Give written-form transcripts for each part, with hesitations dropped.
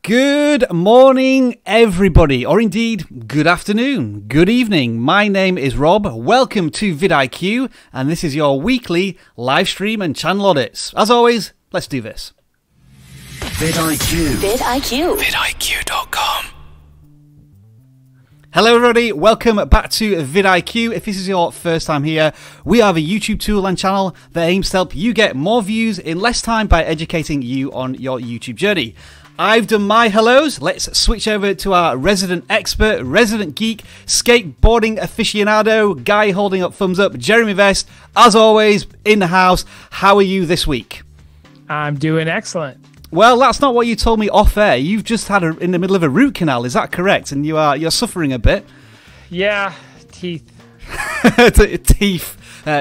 Good morning, everybody, or indeed, good afternoon, good evening. My name is Rob. Welcome to vidIQ, and this is your weekly live stream and channel audits. As always, let's do this. vidIQ. vidIQ. vidIQ.com. Hello everybody, welcome back to vidIQ. If this is your first time here, we are the YouTube tool and channel that aims to help you get more views in less time by educating you on your YouTube journey. I've done my hellos. Let's switch over to our resident expert, resident geek, skateboarding aficionado, guy holding up thumbs up, Jeremy Vest, as always, in the house. How are you this week? I'm doing excellent. Well, that's not what you told me off air. You've just had in the middle of a root canal, is that correct? And you're suffering a bit. Yeah, teeth. Teeth.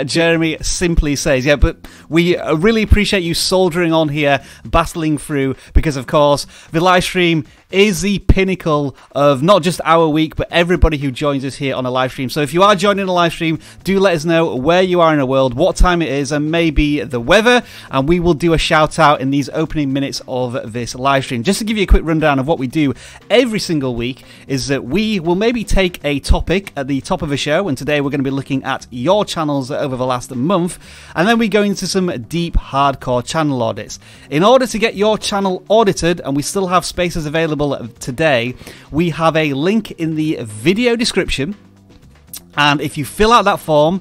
Jeremy simply says, yeah, but we really appreciate you soldiering on here, battling through, because of course the live stream is the pinnacle of not just our week, but everybody who joins us here on a live stream. So if you are joining a live stream, do let us know where you are in the world, what time it is, and maybe the weather, and we will do a shout out in these opening minutes of this live stream. Just to give you a quick rundown of what we do every single week is that we will maybe take a topic at the top of a show, and today we're going to be looking at your channels over the last month, and then we go into some deep hardcore channel audits. In order to get your channel audited, and we still have spaces available today, we have a link in the video description. And if you fill out that form,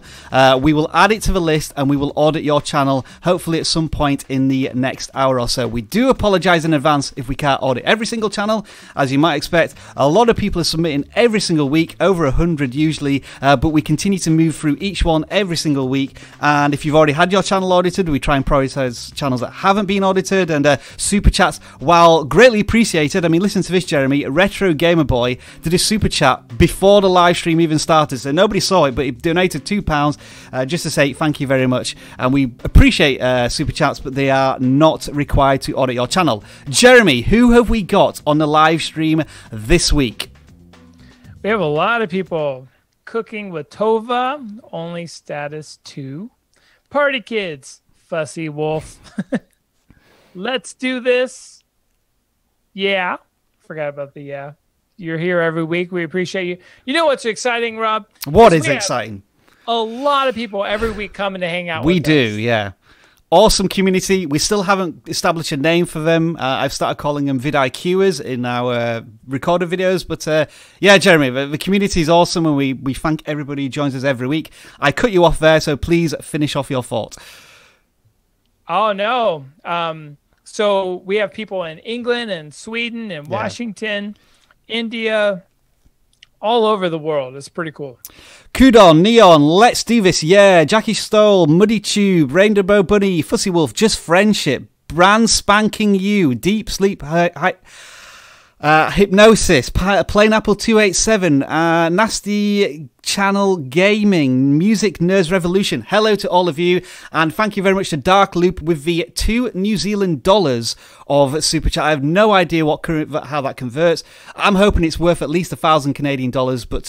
we will add it to the list and we will audit your channel, hopefully at some point in the next hour or so. We do apologize in advance if we can't audit every single channel. As you might expect, a lot of people are submitting every single week, over 100 usually, but we continue to move through each one every single week. And if you've already had your channel audited, we try and prioritize channels that haven't been audited. And super chats, while greatly appreciated, I mean, listen to this, Jeremy, Retro Gamer Boy did a super chat before the live stream even started. So nobody saw it, but he donated £2 just to say thank you very much. And we appreciate super chats, but they are not required to audit your channel. Jeremy, who have we got on the live stream this week? We have a lot of people. Cooking with Tova, only status 2. Party Kids, Fussy Wolf. Let's do this. Yeah. Forgot about the yeah. You're here every week. We appreciate you. You know what's exciting, Rob? What is exciting? A lot of people every week coming to hang out with us. We do, yeah. Awesome community. We still haven't established a name for them. I've started calling them vidIQers in our recorded videos. But yeah, Jeremy, the community is awesome, and we thank everybody who joins us every week. I cut you off there, so please finish off your thought. Oh, no. So we have people in England and Sweden and Washington, India, all over the world. It's pretty cool. Kudon, Neon, let's do this, yeah. Jackie Stoll, Muddy Tube, Rainbow Bunny, Fussy Wolf, Just Friendship, Brand Spanking You, Deep Sleep, Hypnosis, Plain Apple 287, Nasty Channel Gaming, Music Nerds Revolution. Hello to all of you, and thank you very much to Dark Loop with the $2 New Zealand dollars of super chat. I have no idea how that converts. I'm hoping it's worth at least 1,000 Canadian dollars, but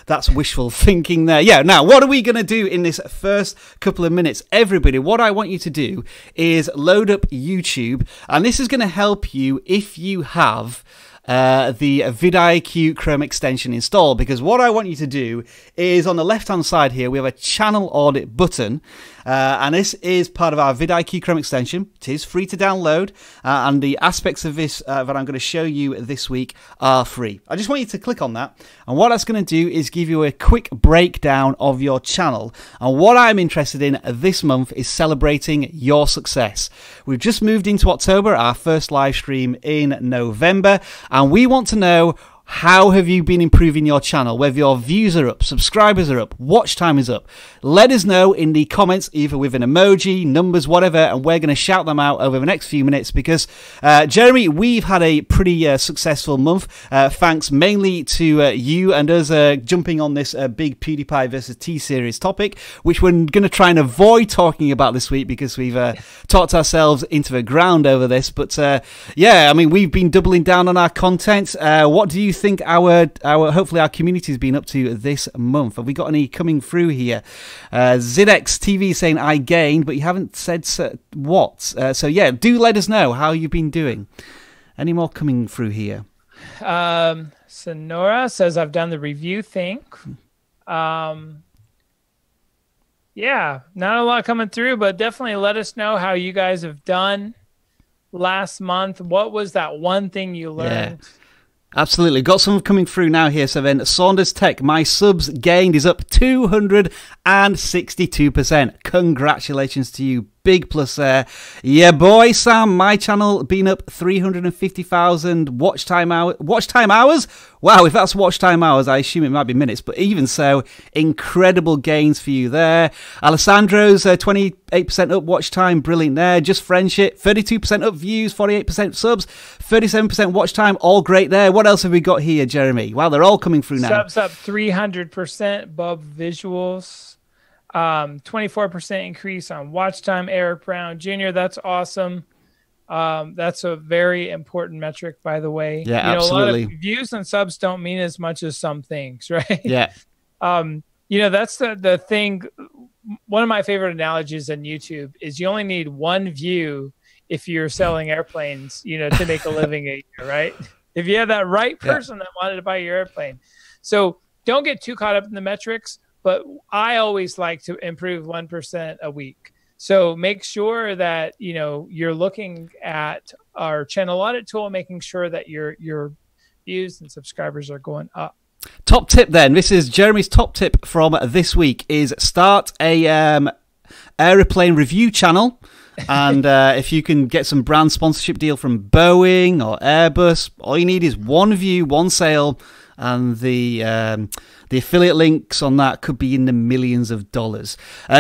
that's wishful thinking there. Yeah, now what are we going to do in this first couple of minutes? Everybody, what I want you to do is load up YouTube, and this is going to help you if you have the vidIQ Chrome extension installed, because what I want you to do is on the left hand side here we have a channel audit button, and this is part of our vidIQ Chrome extension. It is free to download, and the aspects of this that I'm going to show you this week are free. I just want you to click on that, and what that's going to do is give you a quick breakdown of your channel. And what I'm interested in this month is celebrating your success. We've just moved into October, our first live stream in November, and we want to know, how have you been improving your channel? Whether your views are up, subscribers are up, watch time is up. Let us know in the comments, either with an emoji, numbers, whatever, and we're going to shout them out over the next few minutes because, Jeremy, we've had a pretty successful month, thanks mainly to you and us jumping on this big PewDiePie versus T-Series topic, which we're going to try and avoid talking about this week because we've talked ourselves into the ground over this. But, yeah, I mean, we've been doubling down on our content. What do you think hopefully our community has been up to this month? Have we got any coming through here? ZX TV saying I gained, but you haven't said what. So yeah, do let us know how you've been doing. Any more coming through here? Sonora says, I've done the review thing. Yeah, not a lot coming through, but definitely let us know how you guys have done last month. What was that one thing you learned? Yeah. Absolutely. Got some coming through now here. So then Saunders Tech, my subs gained is up 262%. Congratulations to you. Big plus there. Yeah, boy, Sam, my channel been up 350,000 watch time hours. Wow, if that's watch time hours, I assume it might be minutes. But even so, incredible gains for you there. Alessandro's 28% up watch time. Brilliant there. Just Friendship, 32% up views, 48% subs, 37% watch time. All great there. What else have we got here, Jeremy? Wow, they're all coming through now. Subs up 300%. Bob Visuals. 24% increase on watch time. Eric Brown Jr. That's awesome. That's a very important metric, by the way. Yeah, absolutely. A lot of views and subs don't mean as much as some things, right? Yeah. That's the thing. One of my favorite analogies on YouTube is you only need one view if you're selling airplanes, to make a living a year, right? If you have that right person that wanted to buy your airplane. So don't get too caught up in the metrics. But I always like to improve 1% a week. So make sure that, you're looking at our channel audit tool, making sure that your views and subscribers are going up. Top tip then. This is Jeremy's top tip from this week is start a aeroplane review channel. And if you can get some brand sponsorship deal from Boeing or Airbus, all you need is one view, one sale, and the affiliate links on that could be in the millions of dollars.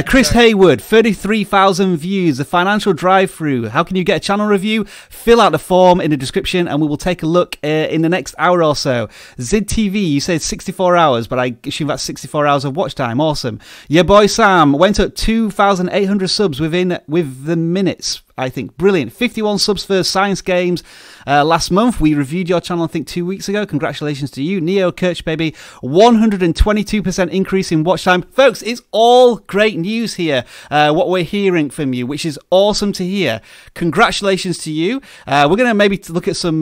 Chris Hayward, 33,000 views, the financial drive-through. How can you get a channel review? Fill out the form in the description and we will take a look in the next hour or so. ZTV, you said 64 hours, but I assume that's 64 hours of watch time. Awesome. Yeah, boy Sam went up 2,800 subs with the minutes. I think brilliant. 51 subs for Science Games last month. We reviewed your channel, I think 2 weeks ago. Congratulations to you. Neo Kirch, baby. 122% increase in watch time. Folks, it's all great news here, what we're hearing from you, which is awesome to hear. Congratulations to you. We're going to maybe look at some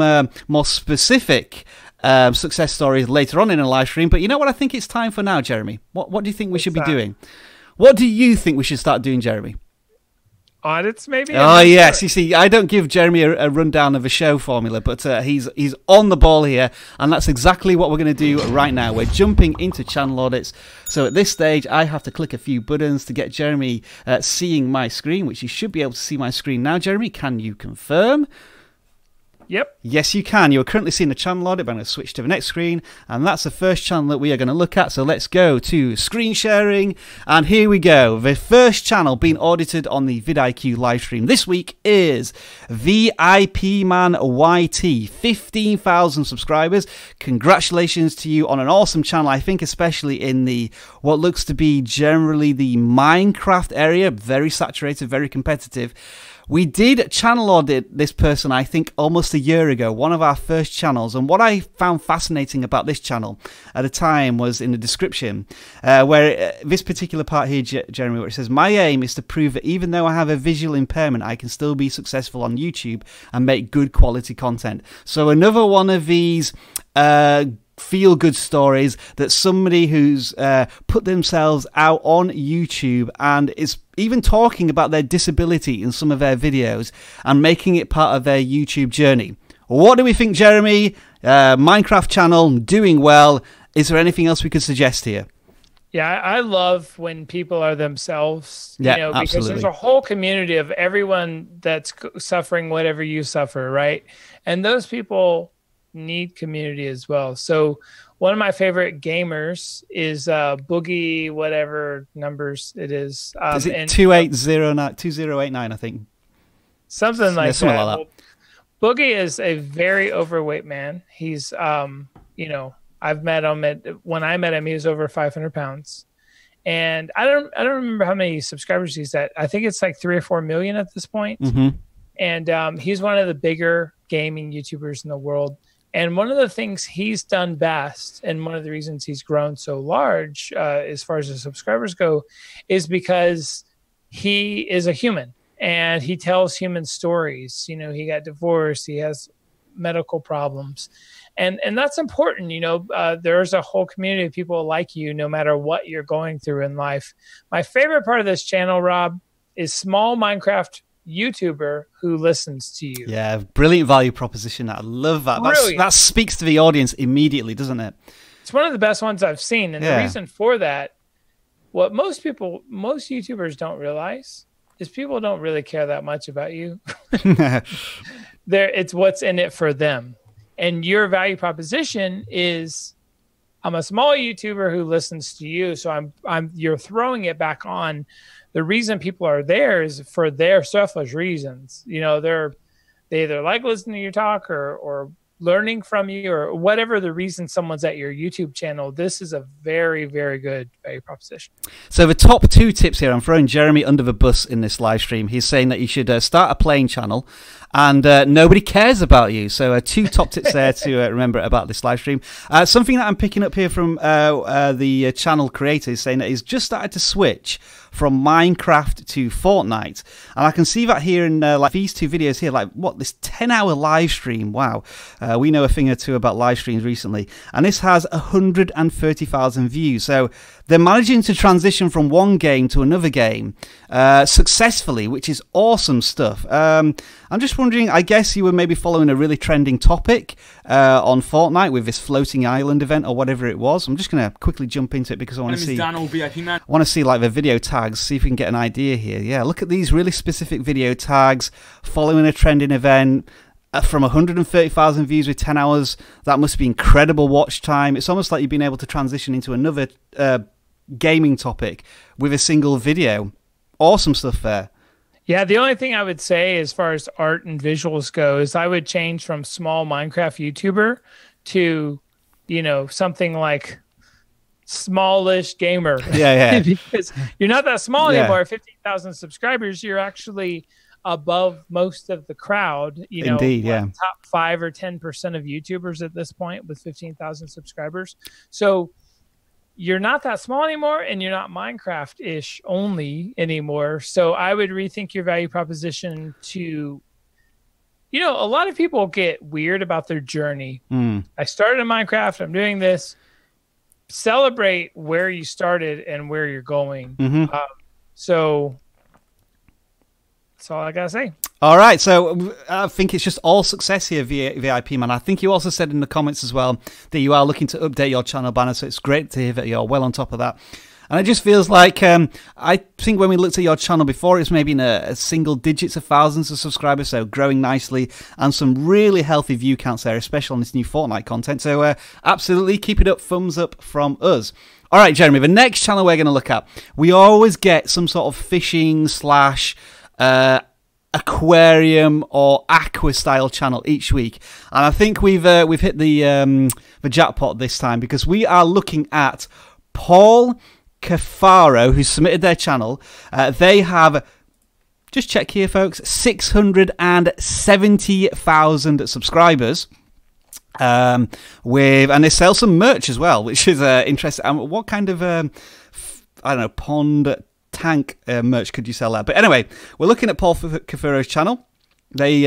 more specific success stories later on in a live stream. But you know what I think it's time for now, Jeremy? What do you think we should be doing? What do you think we should start doing, Jeremy? Audits, maybe? Oh, yes. Sure. You see, I don't give Jeremy a rundown of a show formula, but he's on the ball here, and that's exactly what we're going to do right now. We're jumping into channel audits. So at this stage, I have to click a few buttons to get Jeremy seeing my screen, which you should be able to see my screen now. Jeremy, can you confirm? Yep. Yes, you can. You are currently seeing the channel audit, but I'm going to switch to the next screen, and that's the first channel that we are going to look at. So let's go to screen sharing, and here we go. The first channel being audited on the vidIQ live stream this week is VIP Man YT, 15,000 subscribers. Congratulations to you on an awesome channel. I think especially in the what looks to be generally the Minecraft area, very saturated, very competitive. We did channel audit this person, I think, almost a year ago, one of our first channels. And what I found fascinating about this channel at the time was in the description, where this particular part here, Jeremy, where it says, my aim is to prove that even though I have a visual impairment, I can still be successful on YouTube and make good quality content. So another one of these feel-good stories that somebody who's put themselves out on YouTube and is even talking about their disability in some of their videos and making it part of their YouTube journey. What do we think, Jeremy? Minecraft channel, doing well. Is there anything else we could suggest here? Yeah, I love when people are themselves, because absolutely. There's a whole community of everyone that's suffering whatever you suffer, right? And those people need community as well. So one of my favorite gamers is Boogie, whatever numbers it is. Is it 2089, I think? Something like something that. Like that. Well, Boogie is a very overweight man. He's, I've met him when I met him, he was over 500 pounds. And I don't remember how many subscribers he's at. I think it's like 3 or 4 million at this point. Mm-hmm. And he's one of the bigger gaming YouTubers in the world. And one of the things he's done best, and one of the reasons he's grown so large as far as the subscribers go, is because he is a human and he tells human stories. He got divorced. He has medical problems. And that's important. You know, there's a whole community of people like you, no matter what you're going through in life. My favorite part of this channel, Rob, is small Minecraft YouTuber who listens to you. Yeah, brilliant value proposition. I love that. That speaks to the audience immediately, doesn't it? It's one of the best ones I've seen. And the reason for that, what most YouTubers don't realize is people don't really care that much about you. It's what's in it for them. And your value proposition is, I'm a small YouTuber who listens to you. So you're throwing it back on. The reason people are there is for their selfish reasons. You know, they either like listening to your talk or learning from you, or whatever the reason someone's at your YouTube channel. This is a very, very good value proposition. So the top 2 tips here, I'm throwing Jeremy under the bus in this live stream. He's saying that you should start a playing channel, and nobody cares about you. So 2 top tips there to remember about this live stream. Something that I'm picking up here from the channel creator is saying that he's just started to switch from Minecraft to Fortnite, and I can see that here in like these 2 videos here, like this 10-hour live stream. Wow, we know a thing or two about live streams recently, and this has 130,000 views. So they're managing to transition from one game to another game successfully, which is awesome stuff. I'm just wondering, I guess you were maybe following a really trending topic on Fortnite with this floating island event or whatever it was. I'm just going to quickly jump into it because I want to see. I want to see like the video tags, see if we can get an idea here. Yeah, look at these really specific video tags following a trending event. From 130,000 views with 10 hours, that must be incredible watch time. It's almost like you've been able to transition into another gaming topic with a single video. Awesome stuff there. Yeah, the only thing I would say as far as art and visuals go is I would change from small Minecraft YouTuber to, you know, something like smallish gamer. Yeah. Because you're not that small anymore. 15,000 subscribers, you're actually above most of the crowd. You know, indeed, yeah. Top 5 or 10% of YouTubers at this point with 15,000 subscribers. So you're not that small anymore, and you're not Minecraft-ish only anymore. So I would rethink your value proposition to, you know, a lot of people get weird about their journey. I started in Minecraft. I'm doing this. Celebrate where you started and where you're going. So that's all I got to say. All right, so I think it's just all success here, VIP man. I think you also said in the comments as well that you are looking to update your channel banner, so it's great to hear that you're well on top of that. And it just feels like, I think when we looked at your channel before, it's maybe in a single digits of thousands of subscribers, so growing nicely, and some really healthy view counts there, especially on this new Fortnite content. So absolutely, keep it up, thumbs up from us. All right, Jeremy, the next channel we're going to look at, we always get some sort of fishing / aquarium or aqua style channel each week, and I think we've hit the jackpot this time, because we are looking at Cuffaro, who submitted their channel. They have, just check here folks, 670,000 subscribers, and they sell some merch as well, which is interesting. What kind of I don't know, pond tank merch could you sell there? But anyway, we're looking at Cuffaro's channel. They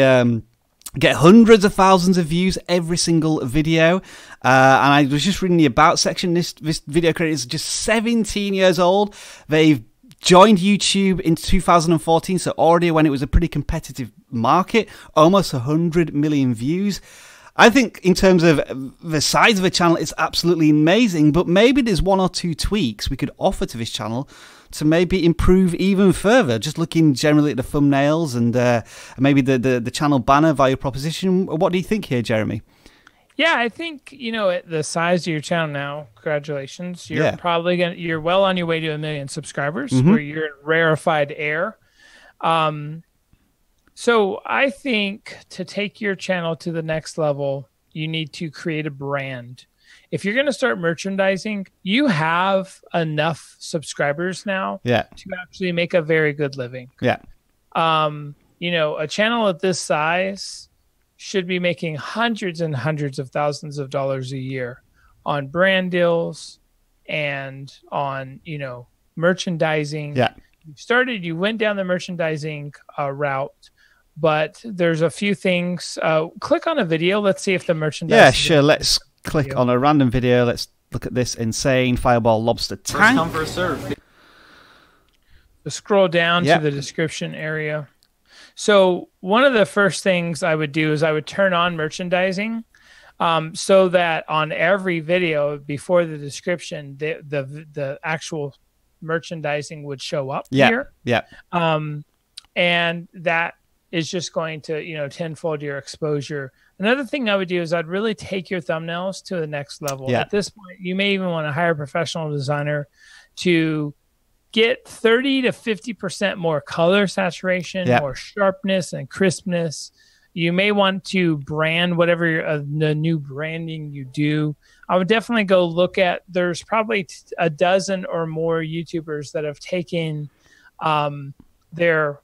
get hundreds of thousands of views every single video, and I was just reading the about section. This video creator is just 17 years old. They've joined YouTube in 2014, so already when it was a pretty competitive market, almost 100 million views. I think in terms of the size of the channel, it's absolutely amazing, but maybe there's 1 or 2 tweaks we could offer to this channel to maybe improve even further. Just looking generally at the thumbnails and maybe the channel banner value proposition. What do you think here, Jeremy? Yeah, I think, you know, at the size of your channel now, congratulations. You're probably you're well on your way to 1 million subscribers, where you're in rarefied air. So I think to take your channel to the next level, you need to create a brand. If you're going to start merchandising, you have enough subscribers now to actually make a very good living. You know, a channel at this size should be making hundreds and hundreds of thousands of dollars a year on brand deals and on, you know, merchandising. You went down the merchandising route. but there's a few things. Click on a video. Let's see if the merchandise. Yeah, sure. Let's click on a random video. Let's look at this insane fireball lobster tank. First come, first serve. Scroll down to the description area. So one of the first things I would do is I would turn on merchandising, so that on every video before the description, the actual merchandising would show up here. Yeah. And that is just going to, tenfold your exposure. Another thing I would do is I'd really take your thumbnails to the next level. Yeah. At this point, you may even want to hire a professional designer to get 30 to 50% more color saturation, more sharpness and crispness. You may want to brand whatever the new branding you do. I would definitely go look at, there's probably a dozen or more YouTubers that have taken their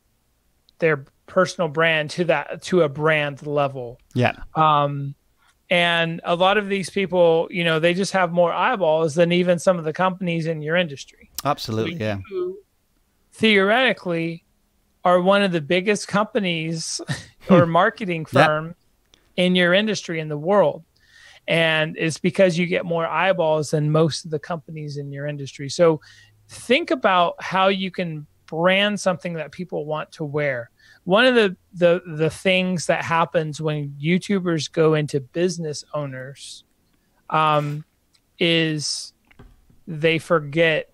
personal brand to a brand level. Yeah. And a lot of these people, they just have more eyeballs than even some of the companies in your industry. Absolutely. So you, theoretically, are one of the biggest companies or marketing firm in your industry in the world. And it's because you get more eyeballs than most of the companies in your industry. So think about how you can brand something that people want to wear. One of the things that happens when YouTubers go into business owners is they forget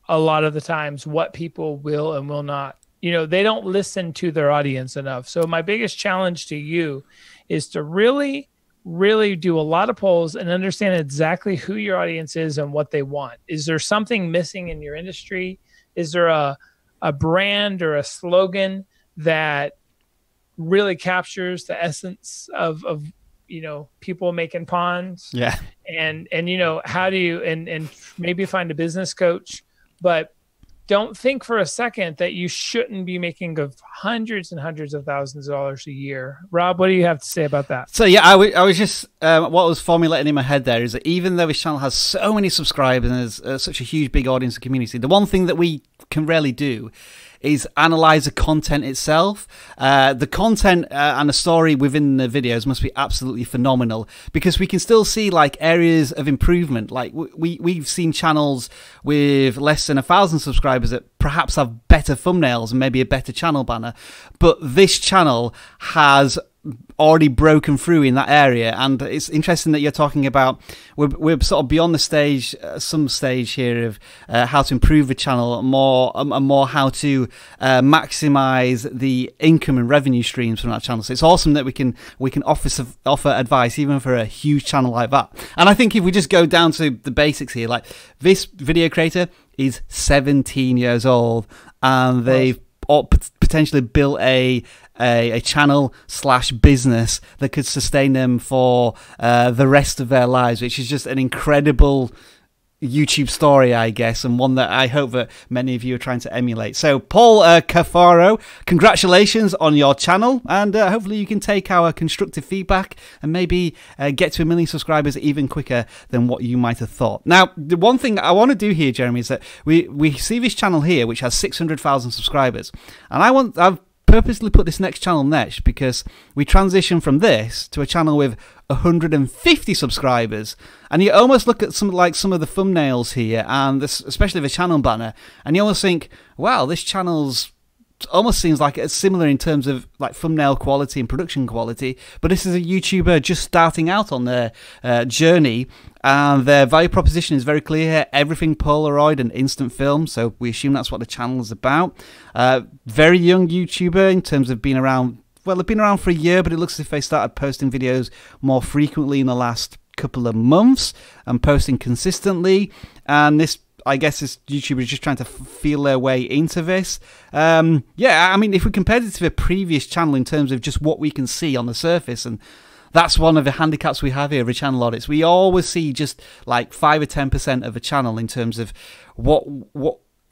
a lot of the times what people will and will not. They don't listen to their audience enough. So my biggest challenge to you is to really, really do a lot of polls and understand exactly who your audience is and what they want. Is there something missing in your industry? Is there a brand or a slogan that really captures the essence of people making ponds? Yeah. And how do you and maybe find a business coach, but don't think for a second that you shouldn't be making hundreds and hundreds of thousands of dollars a year. Rob, what do you have to say about that? So yeah, I was just what was formulating in my head there is that even though his channel has so many subscribers and has such a huge big audience and community, the one thing that we can rarely do is analyze the content itself. The content and the story within the videos must be absolutely phenomenal, because we can still see like areas of improvement. Like we've seen channels with less than 1,000 subscribers that perhaps have better thumbnails and maybe a better channel banner, but this channel has already broken through in that area. And it's interesting that you're talking about we're sort of beyond the stage, some stage here of how to improve the channel more and more how to maximize the income and revenue streams from that channel. So it's awesome that we can offer advice even for a huge channel like that. And I think if we just go down to the basics here, like this video creator is 17 years old and they've potentially built a channel / business that could sustain them for the rest of their lives, which is just an incredible YouTube story, I guess, and one that I hope that many of you are trying to emulate. So Paul Cuffaro, congratulations on your channel, and hopefully you can take our constructive feedback and maybe get to 1 million subscribers even quicker than what you might have thought. Now, the one thing I want to do here, Jeremy, is that we see this channel here which has 600,000 subscribers, and I've purposely put this next channel next because we transition from this to a channel with 150 subscribers, and you almost look at some of the thumbnails here, and especially the channel banner, and you almost think, wow, this channel's almost seems like it's similar in terms of like thumbnail quality and production quality, but this is a YouTuber just starting out on their journey, and their value proposition is very clear here: everything Polaroid and instant film. So we assume that's what the channel is about. Very young YouTuber in terms of being around. Well, they've been around for a year, but it looks as if they started posting videos more frequently in the last couple of months and posting consistently. And this, I guess, this YouTuber is just trying to feel their way into this. Yeah, I mean, if we compared it to the previous channel in terms of just what we can see on the surface, and that's one of the handicaps we have here with channel audits. We always see just like 5 or 10% of a channel in terms of what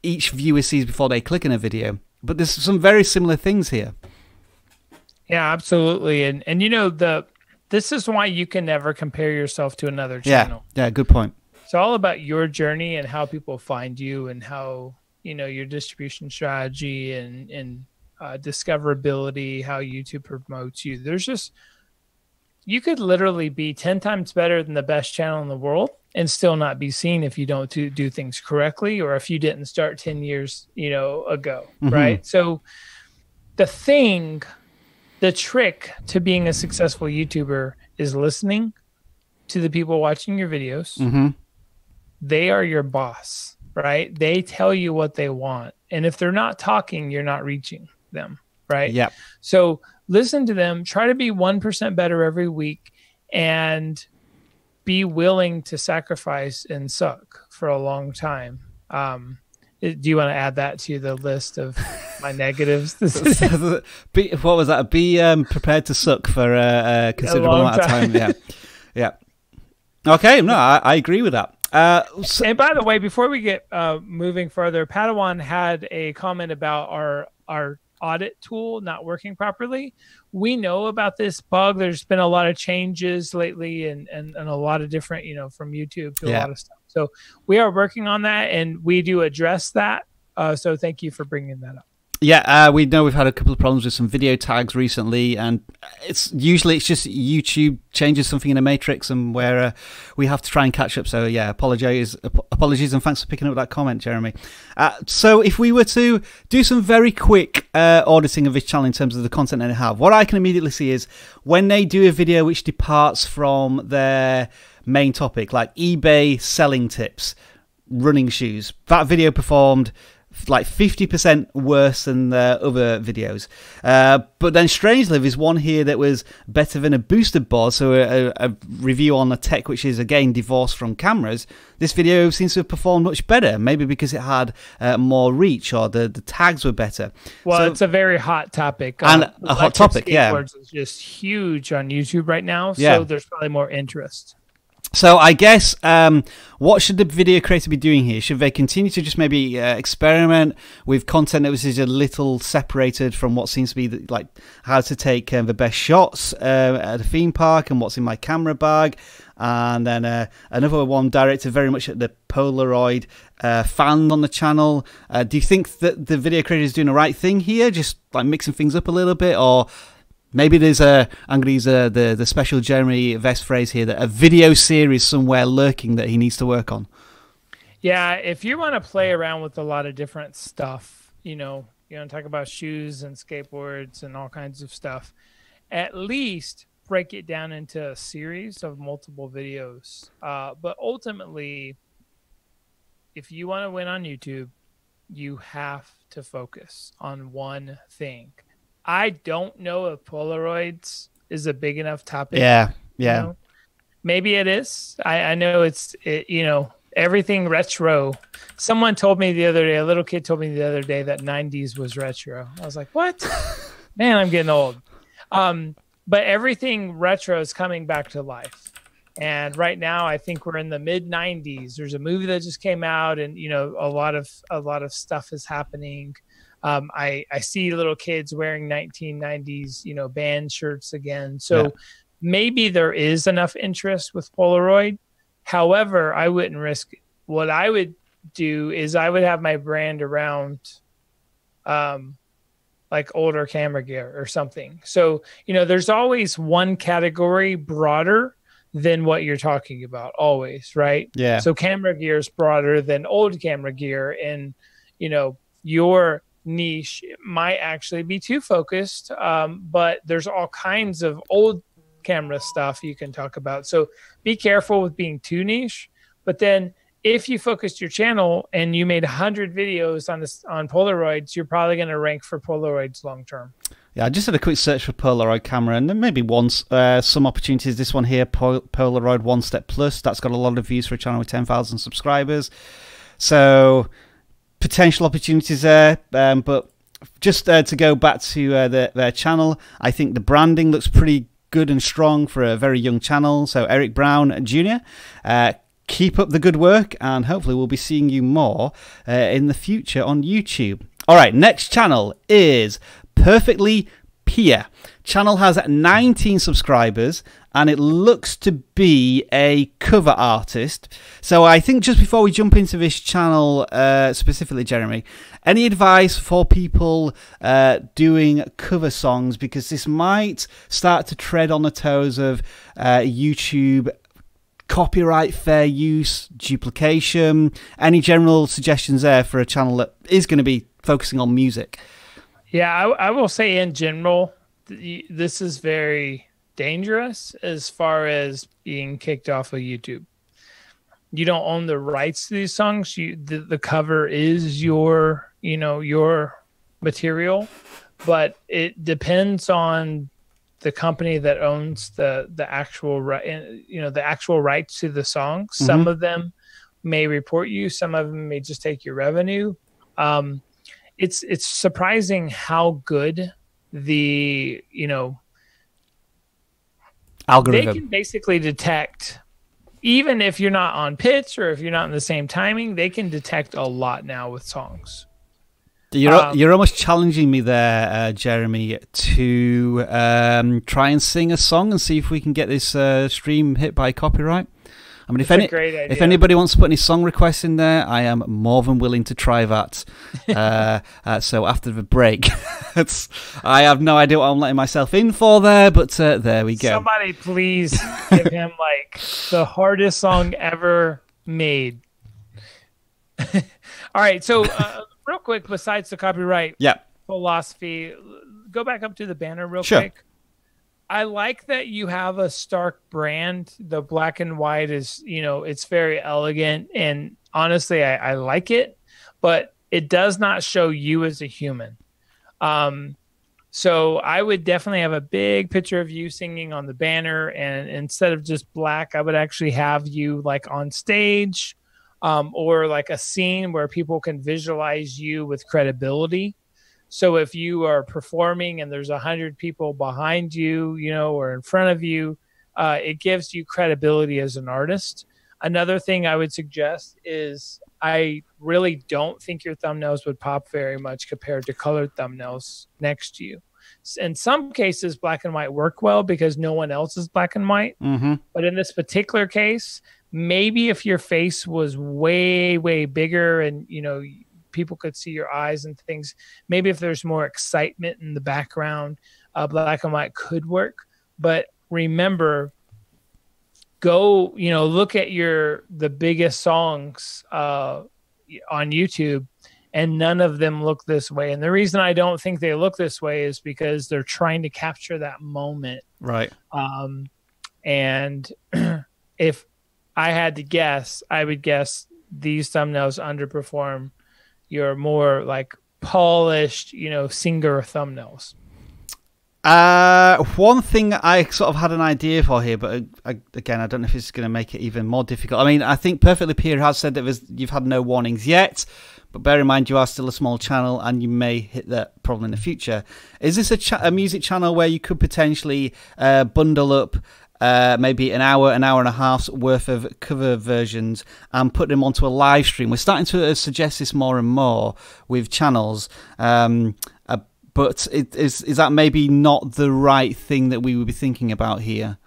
each viewer sees before they click on a video. But there's some very similar things here. Yeah, absolutely. And this is why you can never compare yourself to another channel. Yeah, good point. It's all about your journey and how people find you and how, your distribution strategy and discoverability, how YouTube promotes you. You could literally be 10 times better than the best channel in the world and still not be seen if you don't do things correctly, or if you didn't start 10 years, ago, right? So the trick to being a successful YouTuber is listening to the people watching your videos. They are your boss, right? They tell you what they want. And if they're not talking, you're not reaching them, right? Yeah. So listen to them, try to be 1% better every week, and be willing to sacrifice and suck for a long time. Do you want to add that to the list of my negatives? What was that? Be prepared to suck for a considerable amount of time. Yeah. Yeah. Okay. No, I agree with that. And by the way, before we get moving further, Padawan had a comment about our audit tool not working properly. We know about this bug. There's been a lot of changes lately, and a lot of different, from YouTube to a lot of stuff. So we are working on that, and we do address that. So thank you for bringing that up. Yeah, we know we've had a couple of problems with some video tags recently, and it's just YouTube changes something in a matrix, and where we have to try and catch up. So yeah, apologies, and thanks for picking up that comment, Jeremy. So if we were to do some very quick auditing of this channel in terms of the content that they have, what I can immediately see is when they do a video which departs from their main topic, like eBay selling tips, running shoes, that video performed like 50% worse than the other videos. But then strangely, there's one here that was better than a boosted board, so a review on a tech which is again divorced from cameras. This video seems to have performed much better, maybe because it had more reach, or the tags were better. Well, so, it's a very hot topic. And a hot topic, yeah. It's just huge on YouTube right now, so yeah. There's probably more interest. So I guess what should the video creator be doing here? Should they continue to just maybe experiment with content that was just a little separated from what seems to be like how to take the best shots at a theme park and what's in my camera bag? And then another one directed very much at the Polaroid fan on the channel. Do you think that the video creator is doing the right thing here, just like mixing things up a little bit? Or maybe there's I'm going to use the special Jeremy Vest phrase here, that a video series somewhere lurking that he needs to work on. Yeah, if you want to play around with a lot of different stuff, you want to talk about shoes and skateboards and all kinds of stuff, at least break it down into a series of multiple videos. But ultimately, if you want to win on YouTube, you have to focus on one thing. I don't know if Polaroids is a big enough topic. Yeah, yeah. Maybe it is. I know it's everything retro. Someone told me the other day, a little kid told me the other day that 90s was retro. I was like, what? Man, I'm getting old. But everything retro is coming back to life. And right now, I think we're in the mid 90s. There's a movie that just came out, and a lot of stuff is happening. I see little kids wearing 1990s, band shirts again. So maybe there is enough interest with Polaroid. However, I wouldn't risk it. What I would do is I would have my brand around like older camera gear or something. So, there's always one category broader than what you're talking about, always, right? Yeah. So camera gear is broader than old camera gear, and, your niche might actually be too focused, but there's all kinds of old camera stuff you can talk about. So be careful with being too niche. But then if you focused your channel and you made 100 videos on Polaroids, you're probably going to rank for Polaroids long term. Yeah, I just had a quick search for Polaroid camera, and then maybe some opportunities. This one here, Polaroid One Step Plus, that's got a lot of views for a channel with 10,000 subscribers. So potential opportunities there, but just to go back to their channel, I think the branding looks pretty good and strong for a very young channel. So Eric Brown Jr., keep up the good work, and hopefully we'll be seeing you more in the future on YouTube. All right, next channel is Perfectly Pia. Channel has 19 subscribers, and it looks to be a cover artist. So I think just before we jump into this channel specifically, Jeremy, any advice for people doing cover songs? Because this might start to tread on the toes of YouTube copyright, fair use, duplication. Any general suggestions there for a channel that is going to be focusing on music? Yeah, I will say in general, this is very dangerous as far as being kicked off of YouTube. You don't own the rights to these songs. The cover is your material, but it depends on the company that owns the actual rights to the song. Some of them may report you, some of them may just take your revenue. It's surprising how good the algorithm, they can basically detect, even if you're not on pitch or if you're not in the same timing, they can detect a lot now with songs. You're almost challenging me there, Jeremy, to try and sing a song and see if we can get this stream hit by copyright. I mean, if anybody wants to put any song requests in there, I am more than willing to try that. So after the break, I have no idea what I'm letting myself in for there, but there we go. Somebody please give him like the hardest song ever made. All right, so real quick, besides the copyright philosophy, go back up to the banner real quick. I like that you have a stark brand. The black and white is, it's very elegant, and honestly, I like it, but it does not show you as a human. So I would definitely have a big picture of you singing on the banner, and instead of just black, I would actually have you like on stage, or like a scene where people can visualize you with credibility. So if you are performing and there's 100 people behind you, or in front of you, it gives you credibility as an artist. Another thing I would suggest is I really don't think your thumbnails would pop very much compared to colored thumbnails next to you. In some cases, black and white work well because no one else is black and white. But in this particular case, maybe if your face was way, way bigger and, people could see your eyes and things, maybe if there's more excitement in the background, black and white could work. But remember, go, look at the biggest songs on YouTube, and none of them look this way. And the reason I don't think they look this way is because they're trying to capture that moment. Right. And if I had to guess, I would guess these thumbnails underperform your more like polished, singer thumbnails. One thing I sort of had an idea for here, but again, I don't know if it's going to make it even more difficult. I mean, I think Perfectly Pure has said that you've had no warnings yet, but bear in mind you are still a small channel and you may hit that problem in the future. Is this a music channel where you could potentially bundle up maybe an hour and a half's worth of cover versions and put them onto a live stream? We're starting to suggest this more and more with channels, but is that maybe not the right thing that we would be thinking about here?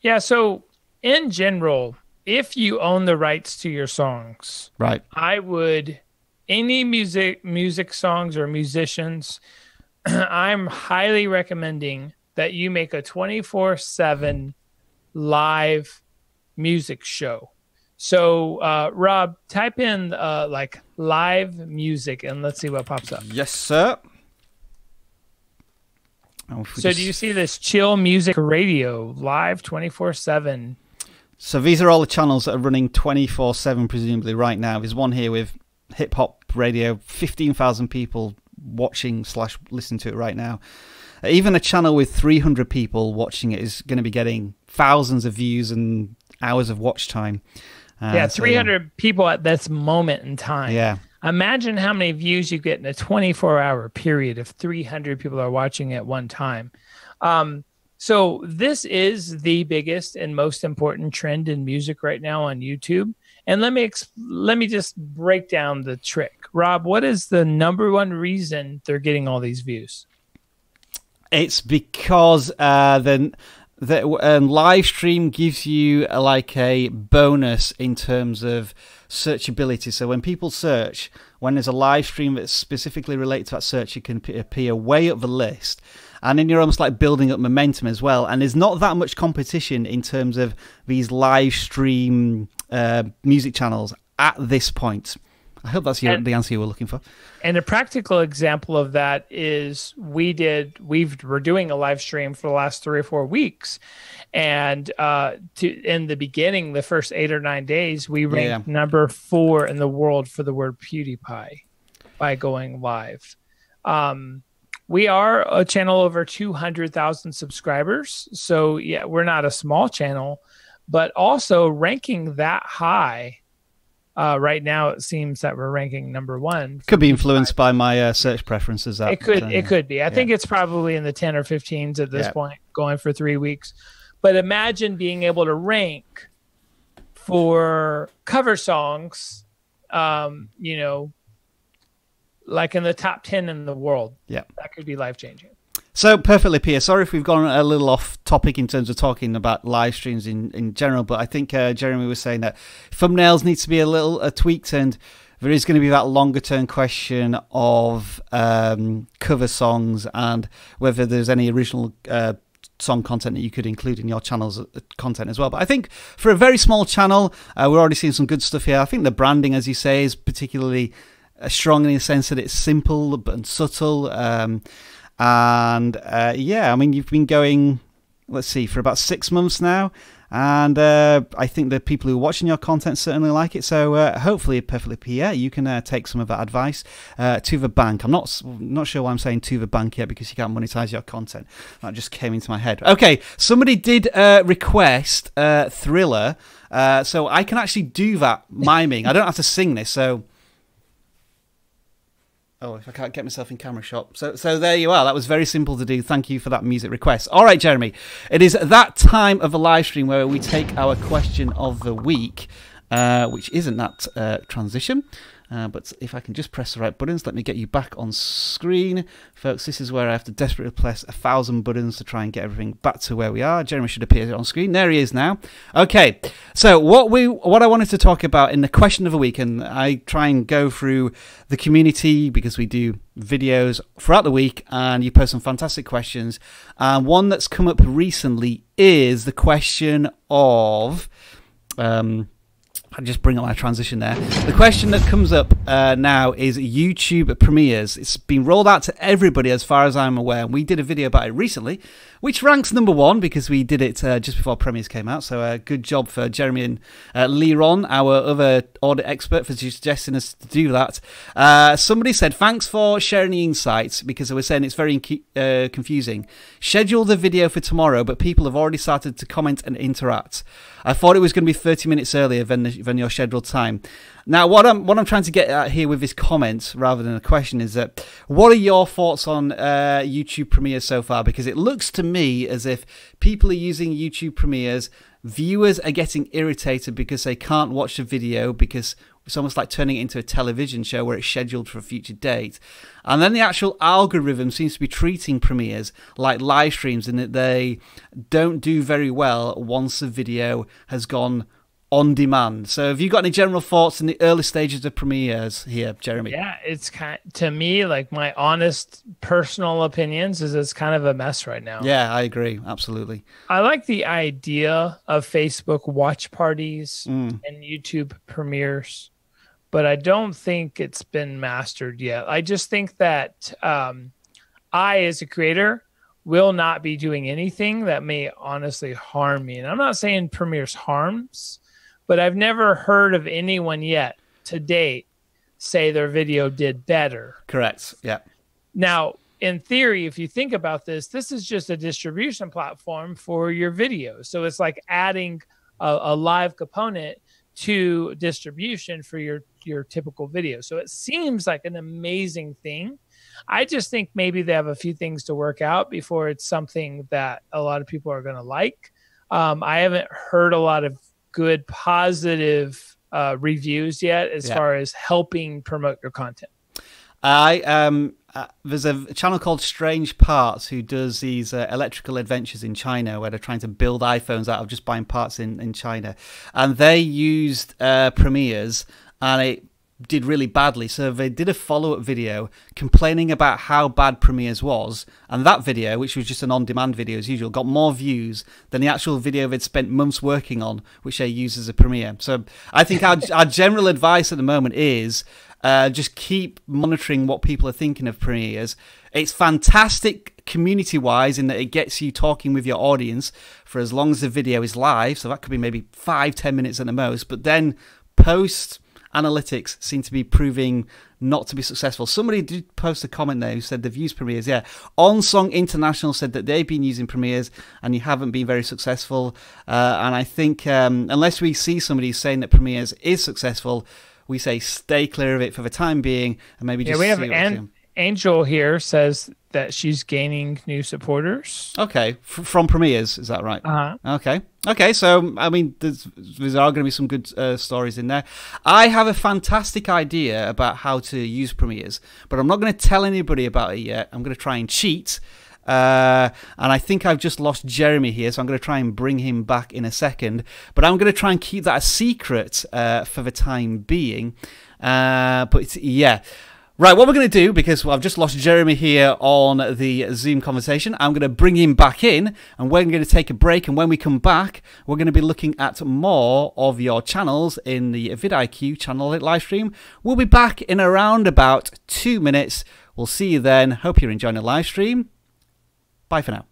Yeah, so in general, if you own the rights to your songs, right, I would, any music songs or musicians, I'm highly recommending that you make a 24/7 live music show. So, Rob, type in like live music and let's see what pops up. Yes, sir. So do you see this chill music radio live 24/7? So these are all the channels that are running 24/7 presumably right now. There's one here with hip hop radio, 15,000 people watching / listening to it right now. Even a channel with 300 people watching it is going to be getting thousands of views and hours of watch time. 300 people at this moment in time. Yeah. Imagine how many views you get in a 24-hour period if 300 people are watching at one time. So this is the biggest and most important trend in music right now on YouTube. And let me just break down the trick. Rob, what is the number one reason they're getting all these views? It's because then the live stream gives you like a bonus in terms of searchability. So when people search, when there's a live stream that's specifically related to that search, it can appear way up the list. And then you're almost like building up momentum as well. And there's not that much competition in terms of these live stream music channels at this point. I hope that's the answer you were looking for. And a practical example of that is we're doing a live stream for the last 3 or 4 weeks. And in the beginning, the first 8 or 9 days, we ranked number 4 in the world for the word PewDiePie by going live. We are a channel over 200,000 subscribers. So yeah, we're not a small channel, but also ranking that high. Right now, it seems that we're ranking number 1. Could be influenced by my search preferences. It could be. I think it's probably in the 10 or 15s at this point, going for 3 weeks. But imagine being able to rank for cover songs, you know, like in the top 10 in the world. Yeah, that could be life-changing. So perfectly, Pierre. Sorry if we've gone a little off topic in terms of talking about live streams in general, but I think Jeremy was saying that thumbnails need to be a little tweaked, and there is going to be that longer term question of cover songs and whether there's any original song content that you could include in your channel's content as well. But I think for a very small channel, we're already seeing some good stuff here. I think the branding, as you say, is particularly strong in the sense that it's simple and subtle. Yeah, I mean, you've been going, let's see, for about 6 months now, and I think the people who are watching your content certainly like it. So hopefully, perfectly, Pierre, you can take some of that advice to the bank. I'm not sure why I'm saying to the bank yet, because you can't monetize your content. That just came into my head. Okay, somebody did request Thriller, so I can actually do that miming. I don't have to sing this, so. Oh, if I can't get myself in camera shot. So there you are. That was very simple to do. Thank you for that music request. All right, Jeremy. It is that time of the live stream where we take our question of the week, which isn't that transition. But if I can just press the right buttons, let me get you back on screen. Folks, this is where I have to desperately press 1,000 buttons to try and get everything back to where we are. Jeremy should appear on screen. There he is now. Okay, so what I wanted to talk about in the question of the week, and I try and go through the community because we do videos throughout the week, and you post some fantastic questions. And one that's come up recently is the question of... I'll just bring up my transition there. The question that comes up now is YouTube premieres. It's been rolled out to everybody as far as I'm aware. And we did a video about it recently, which ranks number 1 because we did it just before premieres came out. So good job for Jeremy and Leron, our other audit expert, for suggesting us to do that. Somebody said, thanks for sharing the insights, because they were saying it's very confusing. Schedule the video for tomorrow, but people have already started to comment and interact. I thought it was going to be 30 minutes earlier than your scheduled time. Now, what I'm trying to get at here with this comment, rather than a question, is that what are your thoughts on YouTube premieres so far? Because it looks to me as if people are using YouTube premieres, viewers are getting irritated because they can't watch the video because it's almost like turning it into a television show where it's scheduled for a future date. And then the actual algorithm seems to be treating premieres like live streams, in that they don't do very well once the video has gone on demand. So have you got any general thoughts in the early stages of premieres here, Jeremy? Yeah, it's to me, like, my honest personal opinions is it's kind of a mess right now. Yeah, I agree. Absolutely. I like the idea of Facebook watch parties and YouTube premieres, but I don't think it's been mastered yet. I just think that I, as a creator, will not be doing anything that may honestly harm me. And I'm not saying premieres harms, but I've never heard of anyone yet to date say their video did better. Correct. Yeah. Now, in theory, if you think about this, this is just a distribution platform for your videos. So it's like adding a live component to distribution for your typical video. So it seems like an amazing thing. I just think maybe they have a few things to work out before it's something that a lot of people are going to like. I haven't heard a lot of good positive reviews yet as far as helping promote your content. I there's a channel called Strange Parts who does these electrical adventures in China where they're trying to build iPhones out of just buying parts in China. And they used Premieres, and it did really badly. So they did a follow-up video complaining about how bad Premieres was. And that video, which was just an on-demand video as usual, got more views than the actual video they'd spent months working on, which they used as a Premiere. So I think our general advice at the moment is just keep monitoring what people are thinking of Premieres. It's fantastic community-wise in that it gets you talking with your audience for as long as the video is live. So that could be maybe 5-10 minutes at the most. But then post-analytics seem to be proving not to be successful. Somebody did post a comment there who said they've used Premieres. Yeah, On Song International said that they've been using Premieres and you haven't been very successful. And I think unless we see somebody saying that Premieres is successful, we say stay clear of it for the time being, and maybe just we have see Angel here says that she's gaining new supporters. Okay, from Premieres, is that right? Uh-huh. Okay. So I mean, there are going to be some good stories in there. I have a fantastic idea about how to use Premieres, but I'm not going to tell anybody about it yet. I'm going to try and cheat. And I think I've just lost Jeremy here, so I'm going to try and bring him back in a second. But I'm going to try and keep that a secret for the time being. But yeah. Right, what we're going to do, because I've just lost Jeremy here on the Zoom conversation, I'm going to bring him back in, and we're going to take a break, and when we come back, we're going to be looking at more of your channels in the vidIQ channel Audit live stream. We'll be back in around about 2 minutes. We'll see you then. Hope you're enjoying the live stream. Bye for now.